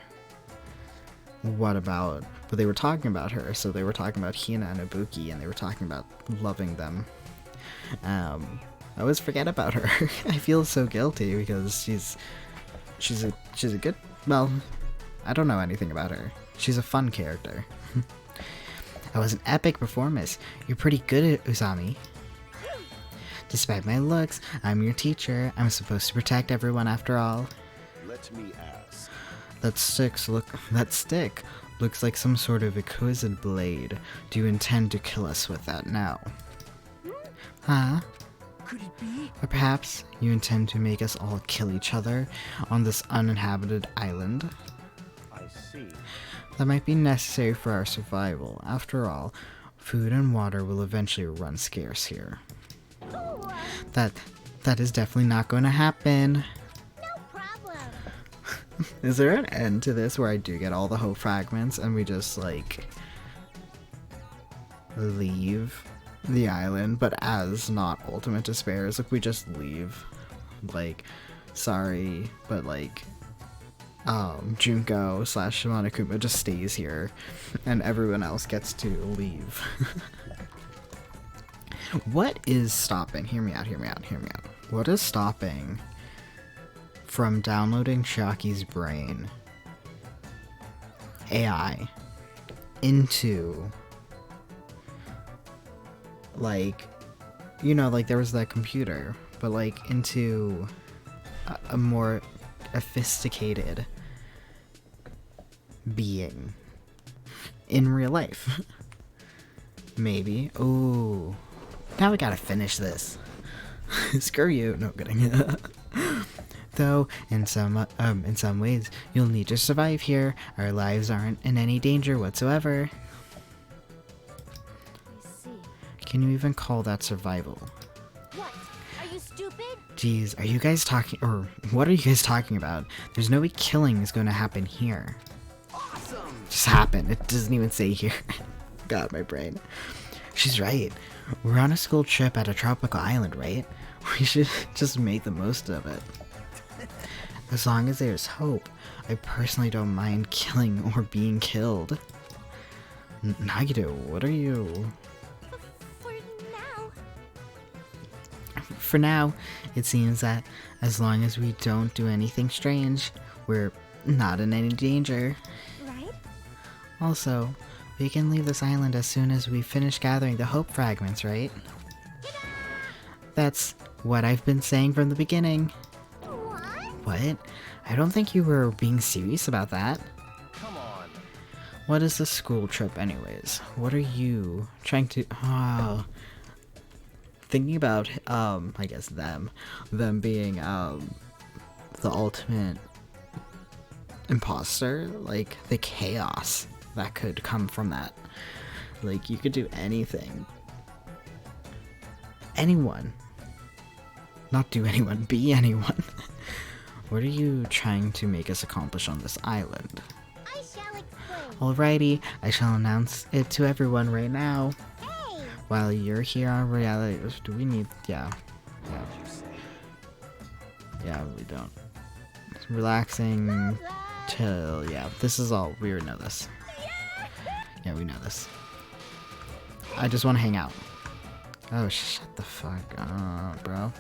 what about, but they were talking about her. So they were talking about Hina and Ibuki, and they were talking about loving them. I always forget about her. I feel so guilty because she's a good, well, I don't know anything about her. She's a fun character. That was an epic performance. You're pretty good at Usami. Despite my looks, I'm your teacher. I'm supposed to protect everyone after all. Let me ask. That stick looks like some sort of exquisite blade. Do you intend to kill us with that now? Huh? Could it be? Or perhaps you intend to make us all kill each other on this uninhabited island? I see. That might be necessary for our survival. After all, food and water will eventually run scarce here. That is definitely not going to happen. No problem. Is there an end to this where I do get all the hope fragments and we just, like, leave the island, but as not ultimate despairs, like, we just leave, like, sorry, but, like, Junko / Shimonokuma just stays here and everyone else gets to leave. What is stopping? Hear me out. What is stopping from downloading Shaki's brain AI into, like, you know, like there was that computer, but like into a more sophisticated being in real life? Maybe. Ooh. Now we gotta finish this. Screw you. No, kidding. Though, in some ways, you'll need to survive here. Our lives aren't in any danger whatsoever. I see. Can you even call that survival? What? Are you stupid? stupid? Jeez, are you guys talking, or what are you guys talking about? There's no way killing is going to happen here. Awesome! Just happen. It doesn't even say here. God, my brain. She's right. We're on a school trip at a tropical island, right? We should just make the most of it. As long as there's hope, I personally don't mind killing or being killed. Nagito, what are you? For now. For now, it seems that as long as we don't do anything strange, we're not in any danger. Right? Also, we can leave this island as soon as we finish gathering the hope fragments, right? That's what I've been saying from the beginning. What? I don't think you were being serious about that. Come on. What is the school trip anyways? What are you trying to... Oh. Thinking about, I guess them being, the ultimate imposter, like, the chaos that could come from that. Like, you could do anything. Anyone. Not do anyone, be anyone. What are you trying to make us accomplish on this island? I shall explain. Alrighty, I shall announce it to everyone right now. Hey! While you're here on reality, do we need, yeah, we don't. It's relaxing till, yeah, this is all, we already know this. Yeah, we know this. I just want to hang out. Oh, shut the fuck up, bro.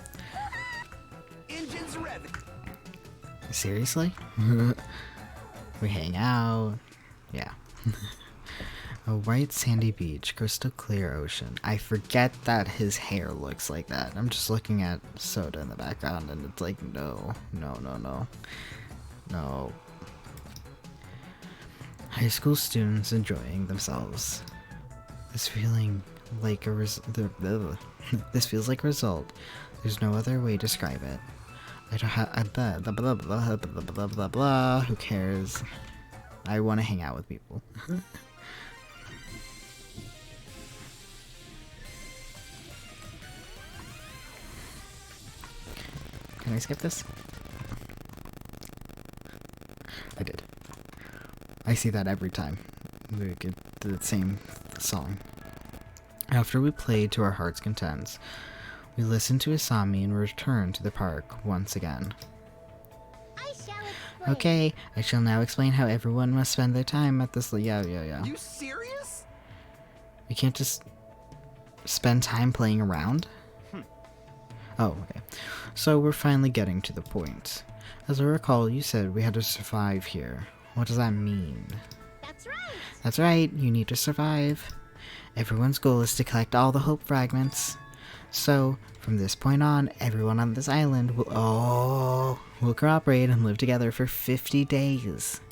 Engines rev. Seriously? We hang out. Yeah. A white sandy beach, crystal clear ocean. I forget that his hair looks like that. I'm just looking at Soda in the background and it's like, no. High school students enjoying themselves. This feeling like a this feels like a result. There's no other way to describe it. I don't have blah blah blah. Who cares? I want to hang out with people. Can I skip this? I did. I see that every time we get the same song. After we played to our heart's content, we listened to Asami and returned to the park once again. I shall explain. Okay, I shall now explain how everyone must spend their time at this. Yeah. You serious? You can't just spend time playing around? Oh, okay. So we're finally getting to the point. As I recall, you said we had to survive here. What does that mean? That's right. That's right, you need to survive. Everyone's goal is to collect all the hope fragments. So, from this point on, everyone on this island will cooperate and live together for 50 days.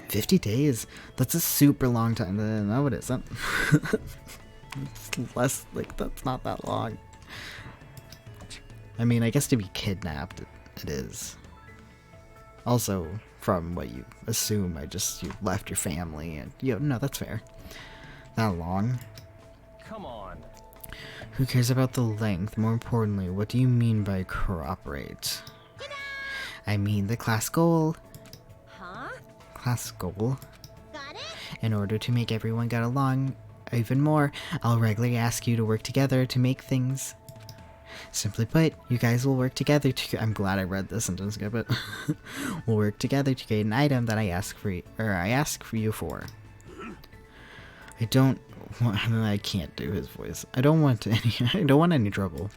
50 days? That's a super long time. No, it isn't. It's less, like, that's not that long. I mean, I guess to be kidnapped, it is. Also, from what you assume, you left your family and, no, that's fair. That long? Come on. Who cares about the length? More importantly, what do you mean by cooperate? I mean the class goal. Huh? Class goal? Got it? In order to make everyone get along even more, I'll regularly ask you to work together to make things. Simply put, you guys will work together to. I'm glad I read this and didn't skip it. We'll work together to create an item that I ask for you for. I can't do his voice. I don't want any trouble.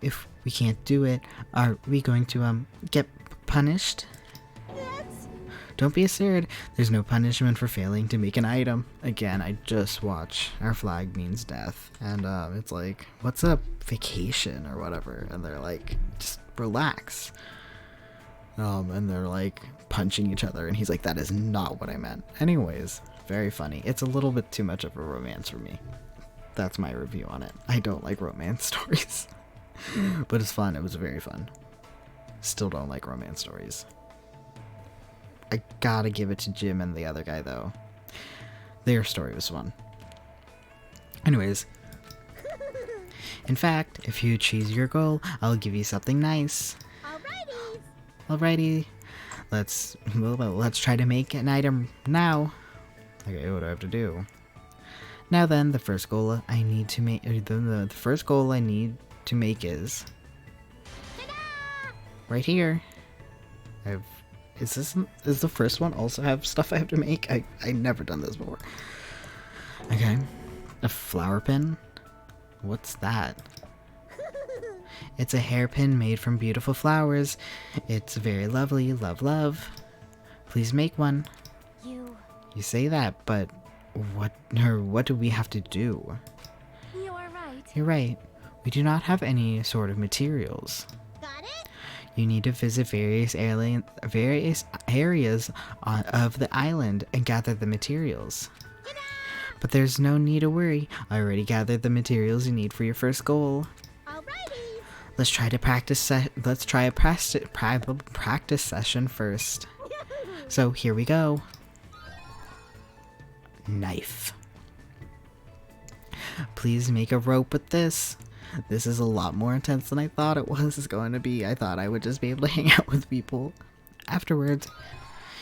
If we can't do it, are we going to get punished? Don't be absurd. There's no punishment for failing to make an item. Again, I just watch Our Flag Means Death, and it's like, what's a vacation or whatever? And they're like, just relax. And they're like punching each other, and he's like, that is not what I meant. Anyways, very funny. It's a little bit too much of a romance for me. That's my review on it. I don't like romance stories. But it's fun. It was very fun. Still don't like romance stories. I gotta give it to Jim and the other guy, though. Their story was fun. Anyways, In fact, if you achieve your goal, I'll give you something nice. Alrighty. Let's try to make an item now. Okay, what do I have to do? Now then, the first goal I need to make is right here. Is the first one also have stuff I have to make? I never done this before. Okay. A flower pin? What's that? It's a hairpin made from beautiful flowers. It's very lovely. Love, love. Please make one. You say that, but what do we have to do? You are right. You're right. We do not have any sort of materials. You need to visit various areas of the island and gather the materials. But there's no need to worry. I already gathered the materials you need for your first goal. Let's try a practice session first. So here we go. Knife. Please make a rope with this. This is a lot more intense than I thought it was going to be. I thought I would just be able to hang out with people afterwards.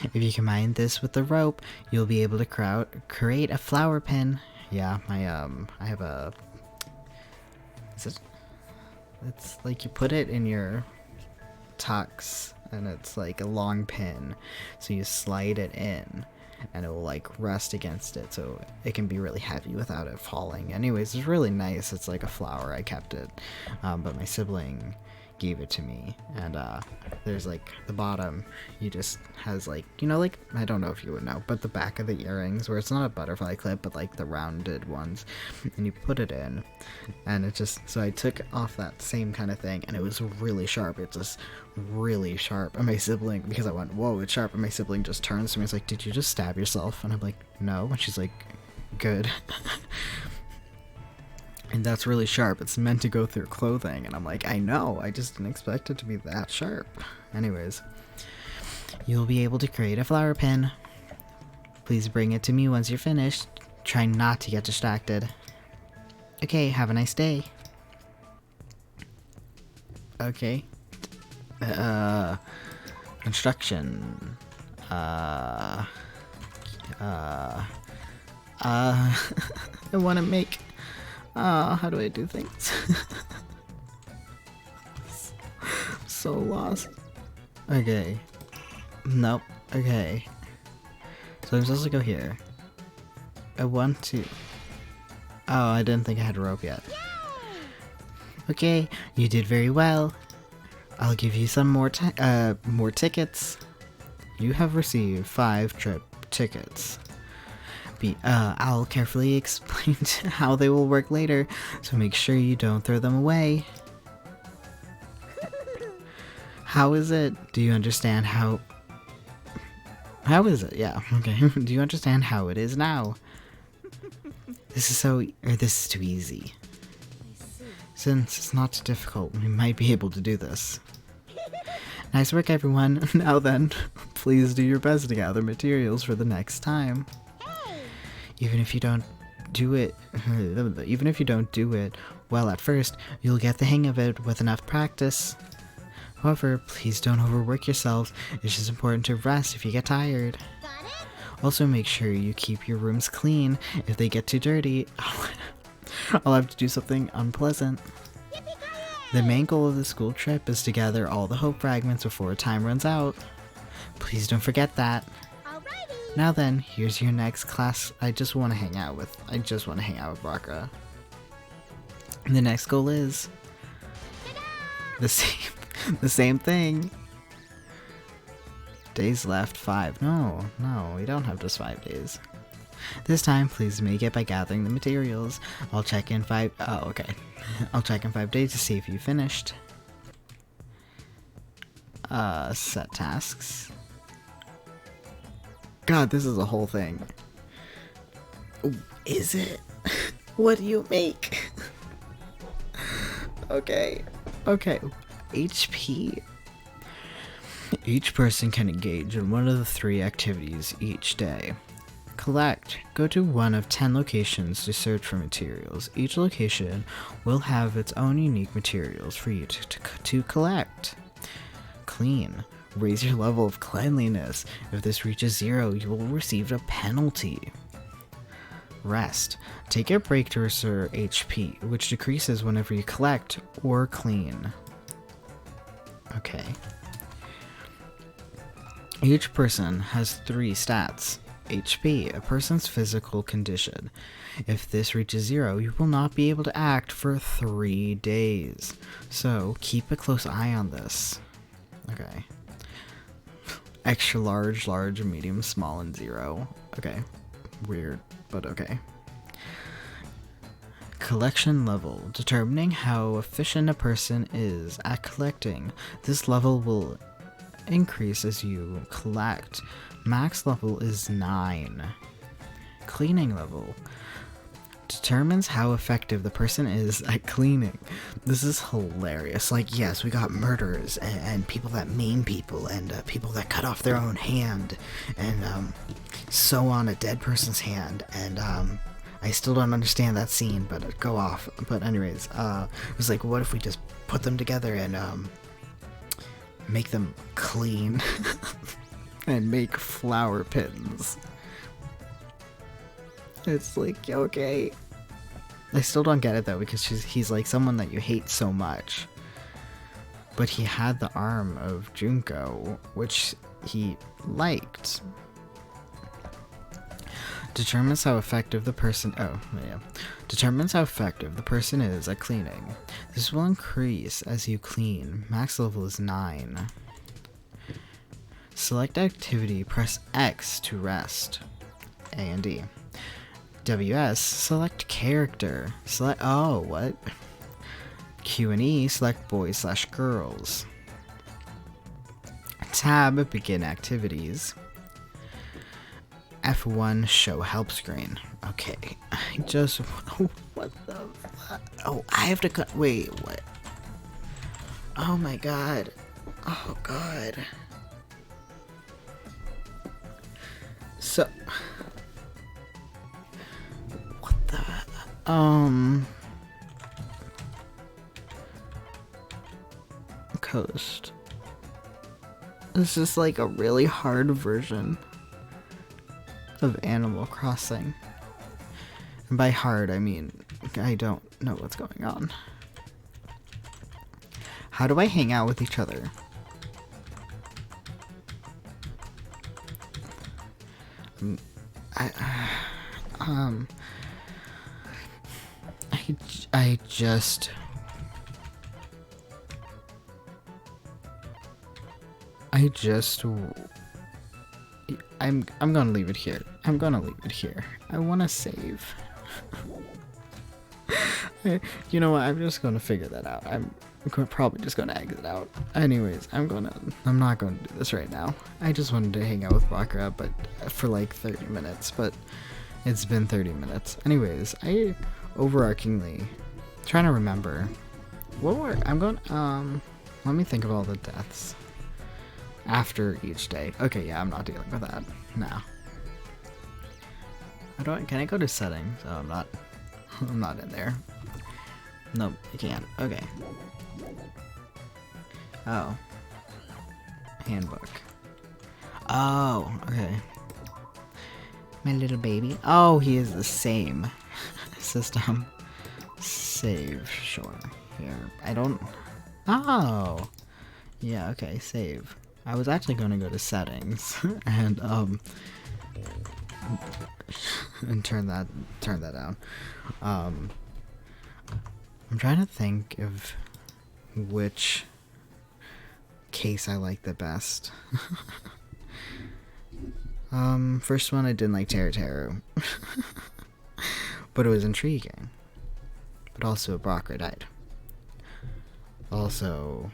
If you combine this with the rope, you'll be able to create a flower pin. Yeah, I have a... It's like you put it in your tux, and it's like a long pin. So you slide it in, and it will like rest against it, so it can be really heavy without it falling. Anyways, it's really nice. It's like a flower. I kept it, but my sibling gave it to me, and there's like the bottom, you just has like, you know, like, I don't know if you would know, but the back of the earrings where it's not a butterfly clip but like the rounded ones, and you put it in, and it just, so I took off that same kind of thing, and it was really sharp. It's just really sharp, and my sibling, because I went, whoa, it's sharp, and my sibling just turns to me, it's like, did you just stab yourself? And I'm like, no. And she's like, good. And that's really sharp. It's meant to go through clothing. And I'm like, I know. I just didn't expect it to be that sharp. Anyways. You'll be able to create a flower pin. Please bring it to me once you're finished. Try not to get distracted. Okay, have a nice day. Okay. Construction. I want to make... how do I do things? So lost. Okay. Nope. Okay. So I'm supposed to go here. I want to... Oh, I didn't think I had a rope yet. Okay, you did very well. I'll give you some more tickets. You have received 5 trip tickets. I'll carefully explain how they will work later, so make sure you don't throw them away. How is it? Do you understand how... How is it? Yeah, okay. Do you understand how it is now? This is too easy. Since it's not too difficult, we might be able to do this. Nice work, everyone. Now then, please do your best to gather materials for the next time. Even if you don't do it well at first, you'll get the hang of it with enough practice. However, please don't overwork yourself. It's just important to rest if you get tired. Also, make sure you keep your rooms clean. If they get too dirty, I'll have to do something unpleasant. The main goal of the school trip is to gather all the hope fragments before time runs out. Please don't forget that. Now then, here's your next class. I just want to hang out with Brakra. The next goal is the same thing. Days left 5. No, we don't have just 5 days. This time, please make it by gathering the materials. I'll check in 5 days to see if you finished. Set tasks. God, this is a whole thing. Is it? What do you make? Okay. HP. Each person can engage in one of the 3 activities each day. Collect. Go to one of 10 locations to search for materials. Each location will have its own unique materials for you to collect. Clean. Raise your level of cleanliness. If this reaches 0, you will receive a penalty. Rest. Take a break to restore HP, which decreases whenever you collect or clean. Okay. Each person has 3 stats. HP, a person's physical condition. If this reaches 0, you will not be able to act for 3 days. So, keep a close eye on this. Okay. Extra large, large, medium, small, and 0. Okay. Weird, but okay. Collection level. Determining how efficient a person is at collecting. This level will increase as you collect. Max level is 9. Cleaning level. Determines how effective the person is at cleaning. This is hilarious. Like, yes, we got murderers and people that maim people and people that cut off their own hand and sew on a dead person's hand. And I still don't understand that scene, but go off. But anyways, it was like, what if we just put them together and make them clean and make flower pins? It's like, okay. I still don't get it though, because he's like someone that you hate so much. But he had the arm of Junko, which he liked. Determines how effective the person determines how effective the person is at cleaning. This will increase as you clean. Max level is 9. Select activity, press X to rest. A and D. WS, select character. Select, oh, what? Q and E, select boys/girls. Tab, begin activities. F1, show help screen. Okay, I just, what the fuck? Oh, I have to cut, wait, what? Oh my god. Oh god. So, what the, Coast. This is like a really hard version of Animal Crossing. And by hard, I mean, I don't know what's going on. How do I hang out with each other? I'm gonna leave it here. I'm gonna leave it here. I wanna save. You know what? I'm just gonna figure that out. I'm probably just gonna exit out. Anyways, I'm not gonna do this right now. I just wanted to hang out with Bakura, but for like 30 minutes, but it's been 30 minutes. Anyways, I overarchingly trying to remember what were let me think of all the deaths after each day. Okay, yeah, I'm not dealing with that. No. Can I go to settings? Oh, I'm not in there. Nope, I can't. Okay. Oh. Handbook. Oh, okay. My little baby. Oh, he is the same. System. Save. Sure. Here. I don't... Oh! Yeah, okay, save. I was actually going to go to settings and turn that down. I'm trying to think of which case I like the best. First one I didn't like Teru, but it was intriguing. But also Bakura died. Also,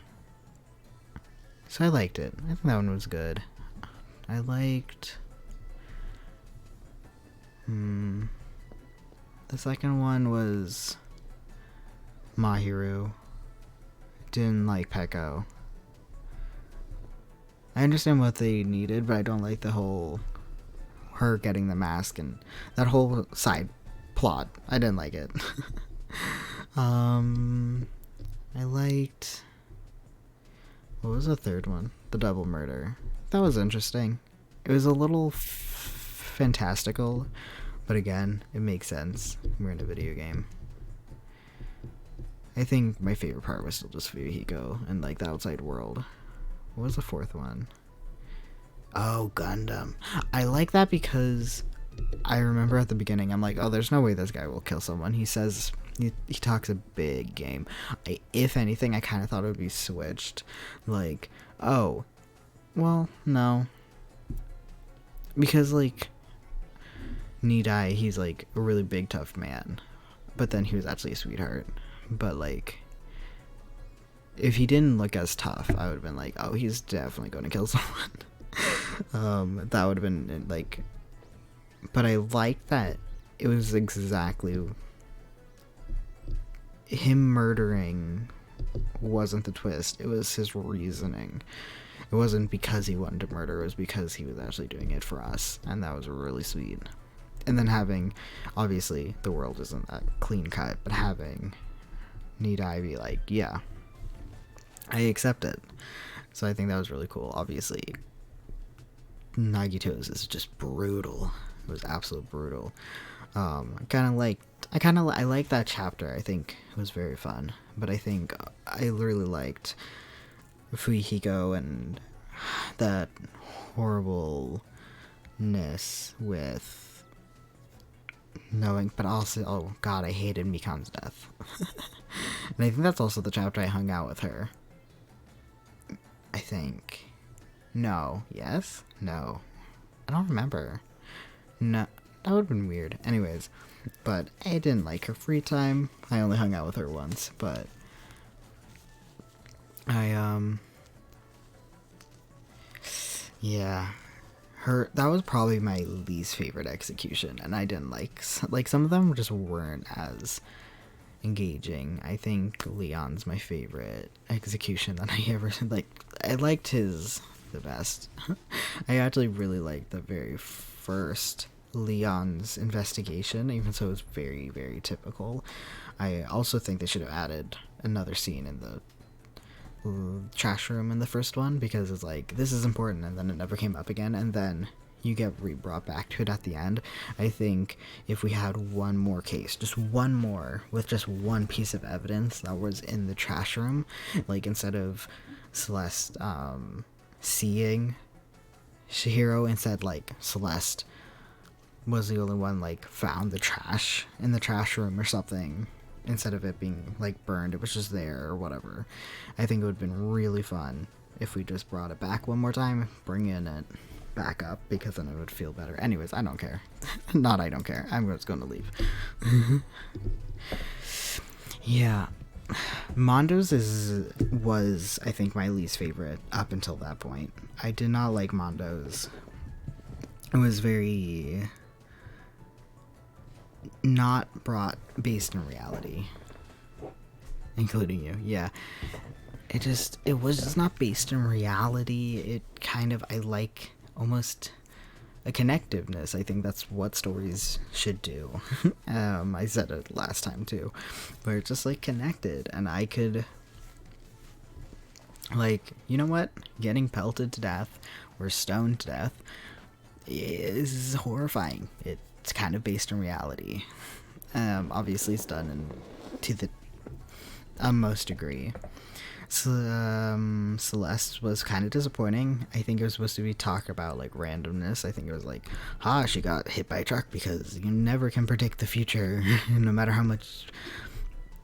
so I liked it. I think that one was good. I liked the second one was Mahiru. Didn't like Peko. I understand what they needed, but I don't like the whole her getting the mask and that whole side plot. I didn't like it. I liked, what was the third one? The double murder. That was interesting. It was a little fantastical, but again, it makes sense. We're in a video game. I think my favorite part was still just Fuyuhiko and like the outside world. What was the fourth one? Oh, Gundam. I like that because I remember at the beginning, I'm like, oh, there's no way this guy will kill someone. He says, he talks a big game. If anything, I kind of thought it would be switched. Like, oh, well, no. Because, like, Nidai, he's, like, a really big, tough man. But then he was actually a sweetheart. But, like, if he didn't look as tough, I would have been like, oh, he's definitely going to kill someone. That would have been, like... But I like that it was exactly... Him murdering wasn't the twist. It was his reasoning. It wasn't because he wanted to murder. It was because he was actually doing it for us. And that was really sweet. And then having... Obviously, the world isn't that clean cut. But having Nidai be like, yeah, I accept it. So I think that was really cool. Obviously, Nagito's is just brutal. It was absolute brutal. I like that chapter. I think it was very fun. But I think I really liked Fuyuhiko and that horribleness with knowing, but also, oh god, I hated Mikan's death. And I think that's also the chapter I hung out with her. I think. No. Yes? No. I don't remember. No. That would have been weird. Anyways. But I didn't like her free time. I only hung out with her once. But yeah. That was probably my least favorite execution. And I didn't like some of them just weren't as engaging. I think Leon's my favorite execution that I ever like. I liked his the best. I actually really liked the very first Leon's investigation, even though it was very, very typical. I also think they should have added another scene in the trash room in the first one, because it's like, this is important, and then it never came up again, and then you get brought back to it at the end. I think if we had one more case, just one more, with just one piece of evidence that was in the trash room, like instead of Celeste seeing Chihiro, instead like Celeste was the only one like found the trash in the trash room or something, instead of it being like burned, it was just there or whatever. I think it would have been really fun if we just brought it back one more time, bring in it back up, because then it would feel better. Anyways, I don't care. I don't care. I'm just going to leave. Yeah. Mondo's was, I think, my least favorite up until that point. I did not like Mondo's. It was very not based in reality. Including you, yeah. It was just not based in reality. It kind of, I like almost a connectiveness. I think that's what stories should do. I said it last time too, where it's just like connected, and I could, like, you know what, getting pelted to death or stoned to death is horrifying. It's kind of based in reality. Obviously it's done to the utmost degree. Celeste was kind of disappointing. I think it was supposed to be talk about like randomness. I think it was like, she got hit by a truck, because you never can predict the future, no matter how much.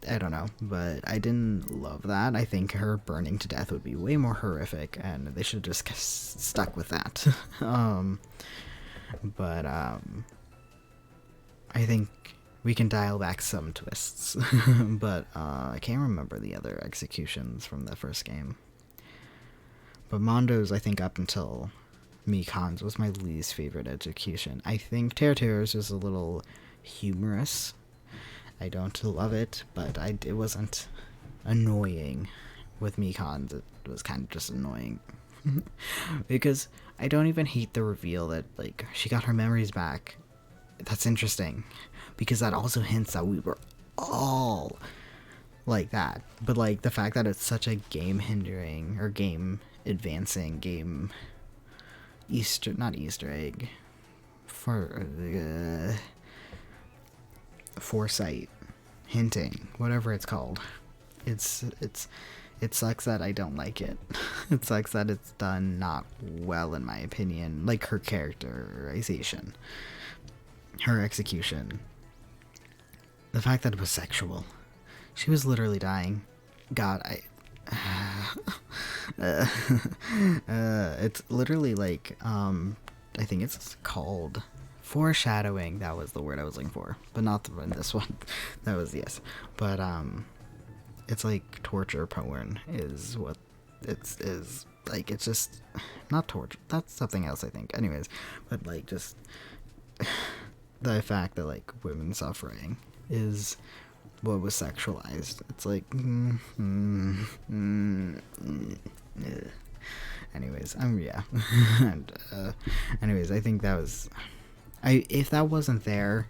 I don't know, but I didn't love that. I think her burning to death would be way more horrific, and they should have just stuck with that. But I think we can dial back some twists. But I can't remember the other executions from the first game. But Mondo's, I think, up until Mikan's was my least favorite execution. I think Teruteru's is a little humorous. I don't love it, but it wasn't annoying. With Mikan's, it was kind of just annoying. Because I don't even hate the reveal that, like, she got her memories back. That's interesting. Because that also hints that we were all like that. But, like, the fact that it's such a game hindering, or game advancing, game not Easter egg, foresight, hinting, whatever it's called. It sucks that I don't like it. It sucks that it's done not well, in my opinion. Like, her characterization, her execution, the fact that it was sexual. She was literally dying. God, it's literally like, I think it's called foreshadowing. That was the word I was looking for, but not in this one. That was, yes. But, it's like torture porn is what is like. It's just not torture. That's something else, I think. Anyways, but like, just the fact that, like, women suffering is what was sexualized. It's like, anyways, yeah. And, anyways, I think that was, if that wasn't there,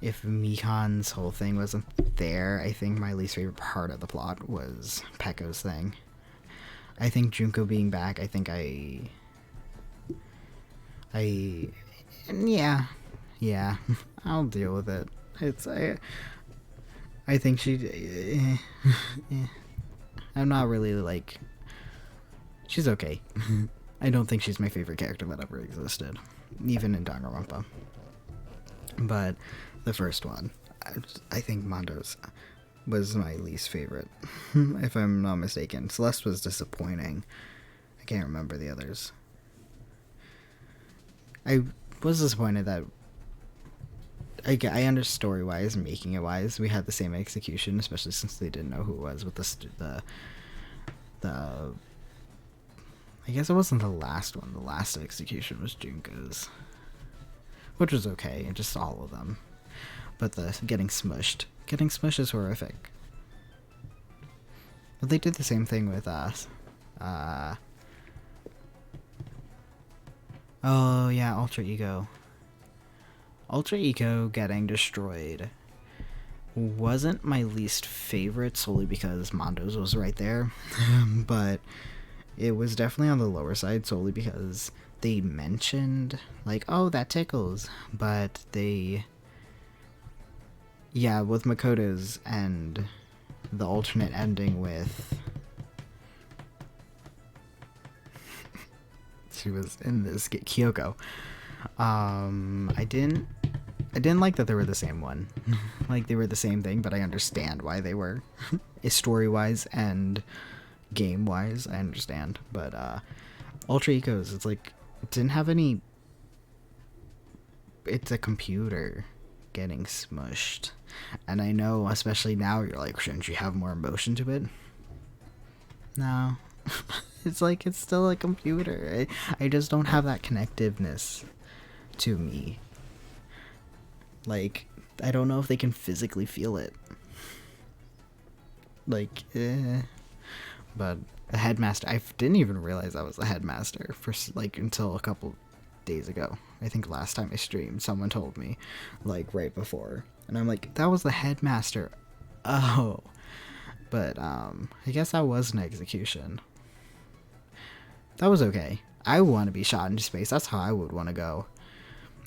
if Mikan's whole thing wasn't there, I think my least favorite part of the plot was Pekko's thing. I think Junko being back, yeah, I'll deal with it. I think she, I'm not really, like, she's okay. I don't think she's my favorite character that ever existed, even in Danganronpa. But the first one, I think Mondo's was my least favorite, if I'm not mistaken. Celeste was disappointing. I can't remember the others. I was disappointed that I understood story-wise and making it wise, we had the same execution, especially since they didn't know who it was with the I guess it wasn't the last one. The last execution was Junko's, which was okay, just all of them. But the getting smushed is horrific. But they did the same thing with us. Oh yeah, Ultra Ego. Ultra Ego getting destroyed wasn't my least favorite solely because Mondo's was right there, but it was definitely on the lower side solely because they mentioned, like, oh, that tickles, but they, yeah, with Makoto's and the alternate ending with she was in this Kyoko. I didn't like that they were the same one. Like, they were the same thing, but I understand why they were. Story-wise and game-wise, I understand. But, Ultra Ecos, it's like, it didn't have any... It's a computer getting smushed. And I know, especially now, you're like, shouldn't you have more emotion to it? No. It's like, it's still a computer. I just don't have that connectiveness to me. Like, I don't know if they can physically feel it. Like, but the headmaster, I didn't even realize I was the headmaster for, like, until a couple days ago. I think last time I streamed, someone told me, like, right before. And I'm like, that was the headmaster. Oh. But, I guess that was an execution. That was okay. I want to be shot into space. That's how I would want to go.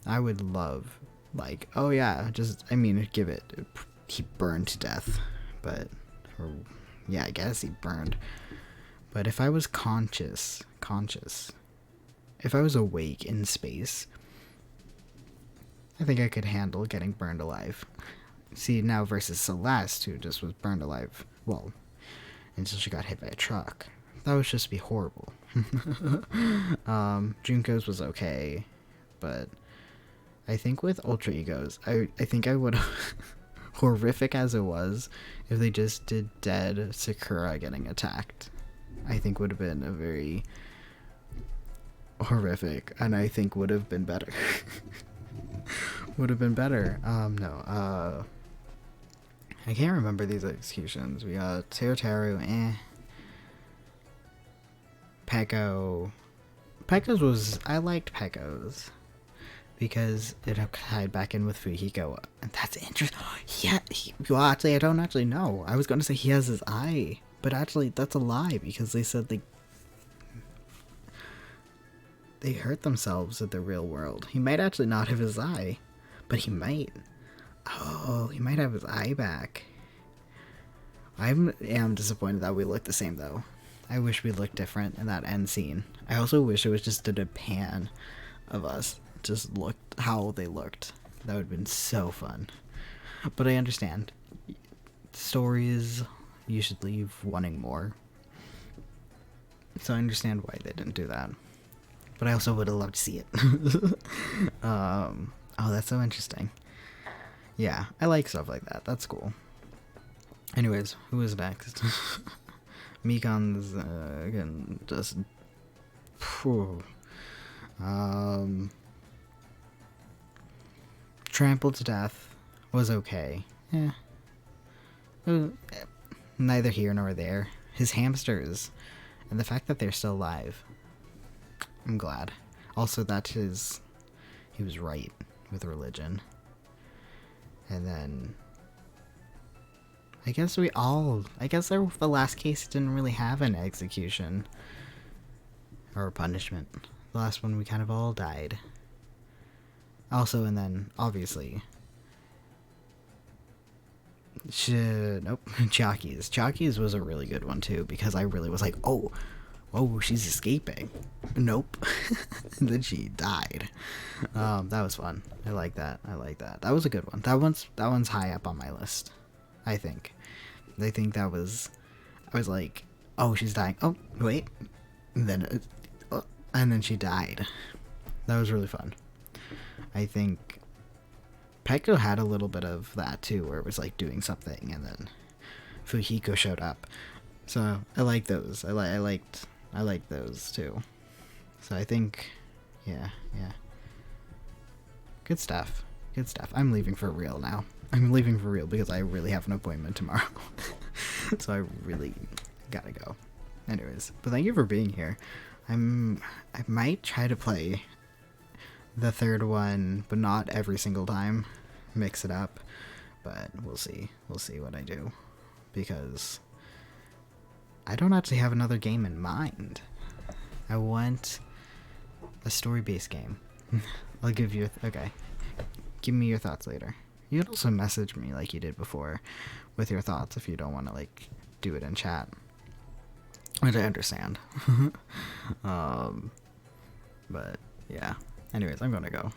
I would love, like, oh yeah, just, I mean, give it. He burned to death. But, or, yeah, I guess he burned. But if I was conscious, if I was awake in space, I think I could handle getting burned alive. See, now versus Celeste, who just was burned alive, well, until she got hit by a truck. That would just be horrible. Junko's was okay, but I think with Ultra Egos, I think I would horrific as it was, if they just did dead Sakura getting attacked, I think would have been a very horrific, and I think would have been better. Would have been better. No, I can't remember these executions. We got Teotaru, Pekko's was, I liked Pekko's because it tied back in with Fujiko, and that's interesting. Yeah, well, actually, I don't actually know. I was going to say he has his eye, but actually, that's a lie because they said they hurt themselves in the real world. He might actually not have his eye, but he might. Oh, he might have his eye back. I am disappointed that we look the same, though. I wish we looked different in that end scene. I also wish it was just a pan of us. Just looked how they looked. That would have been so fun. But I understand. Stories, you should leave wanting more. So I understand why they didn't do that. But I also would have loved to see it. Oh, that's so interesting. Yeah, I like stuff like that. That's cool. Anyways, who is next? Mikan's again just trampled to death was okay. Neither here nor there. His hamsters and the fact that they're still alive. I'm glad. Also that he was right with religion. And then I guess the last case didn't really have an execution or a punishment. The last one we kind of all died. Also, and then obviously Chaki's. Chaki's was a really good one too because I really was like, oh, she's escaping. Nope. And then she died. That was fun. I like that. That was a good one. That one's high up on my list, I think. I think I was like, oh, she's dying. Oh, wait. And then she died. That was really fun. I think Pekko had a little bit of that too, where it was like doing something and then Fujiko showed up. So I like those. I liked those too. So I think, yeah. Good stuff. I'm leaving for real now. I'm leaving for real because I really have an appointment tomorrow. So I really gotta go. Anyways, but thank you for being here. I might try to play the third one, but not every single time. Mix it up. But we'll see. We'll see what I do. Because I don't actually have another game in mind. I want a story-based game. I'll give you... Okay. Give me your thoughts later. You can also message me like you did before with your thoughts if you don't want to, like, do it in chat. Which I understand. But, yeah. Anyways, I'm gonna go.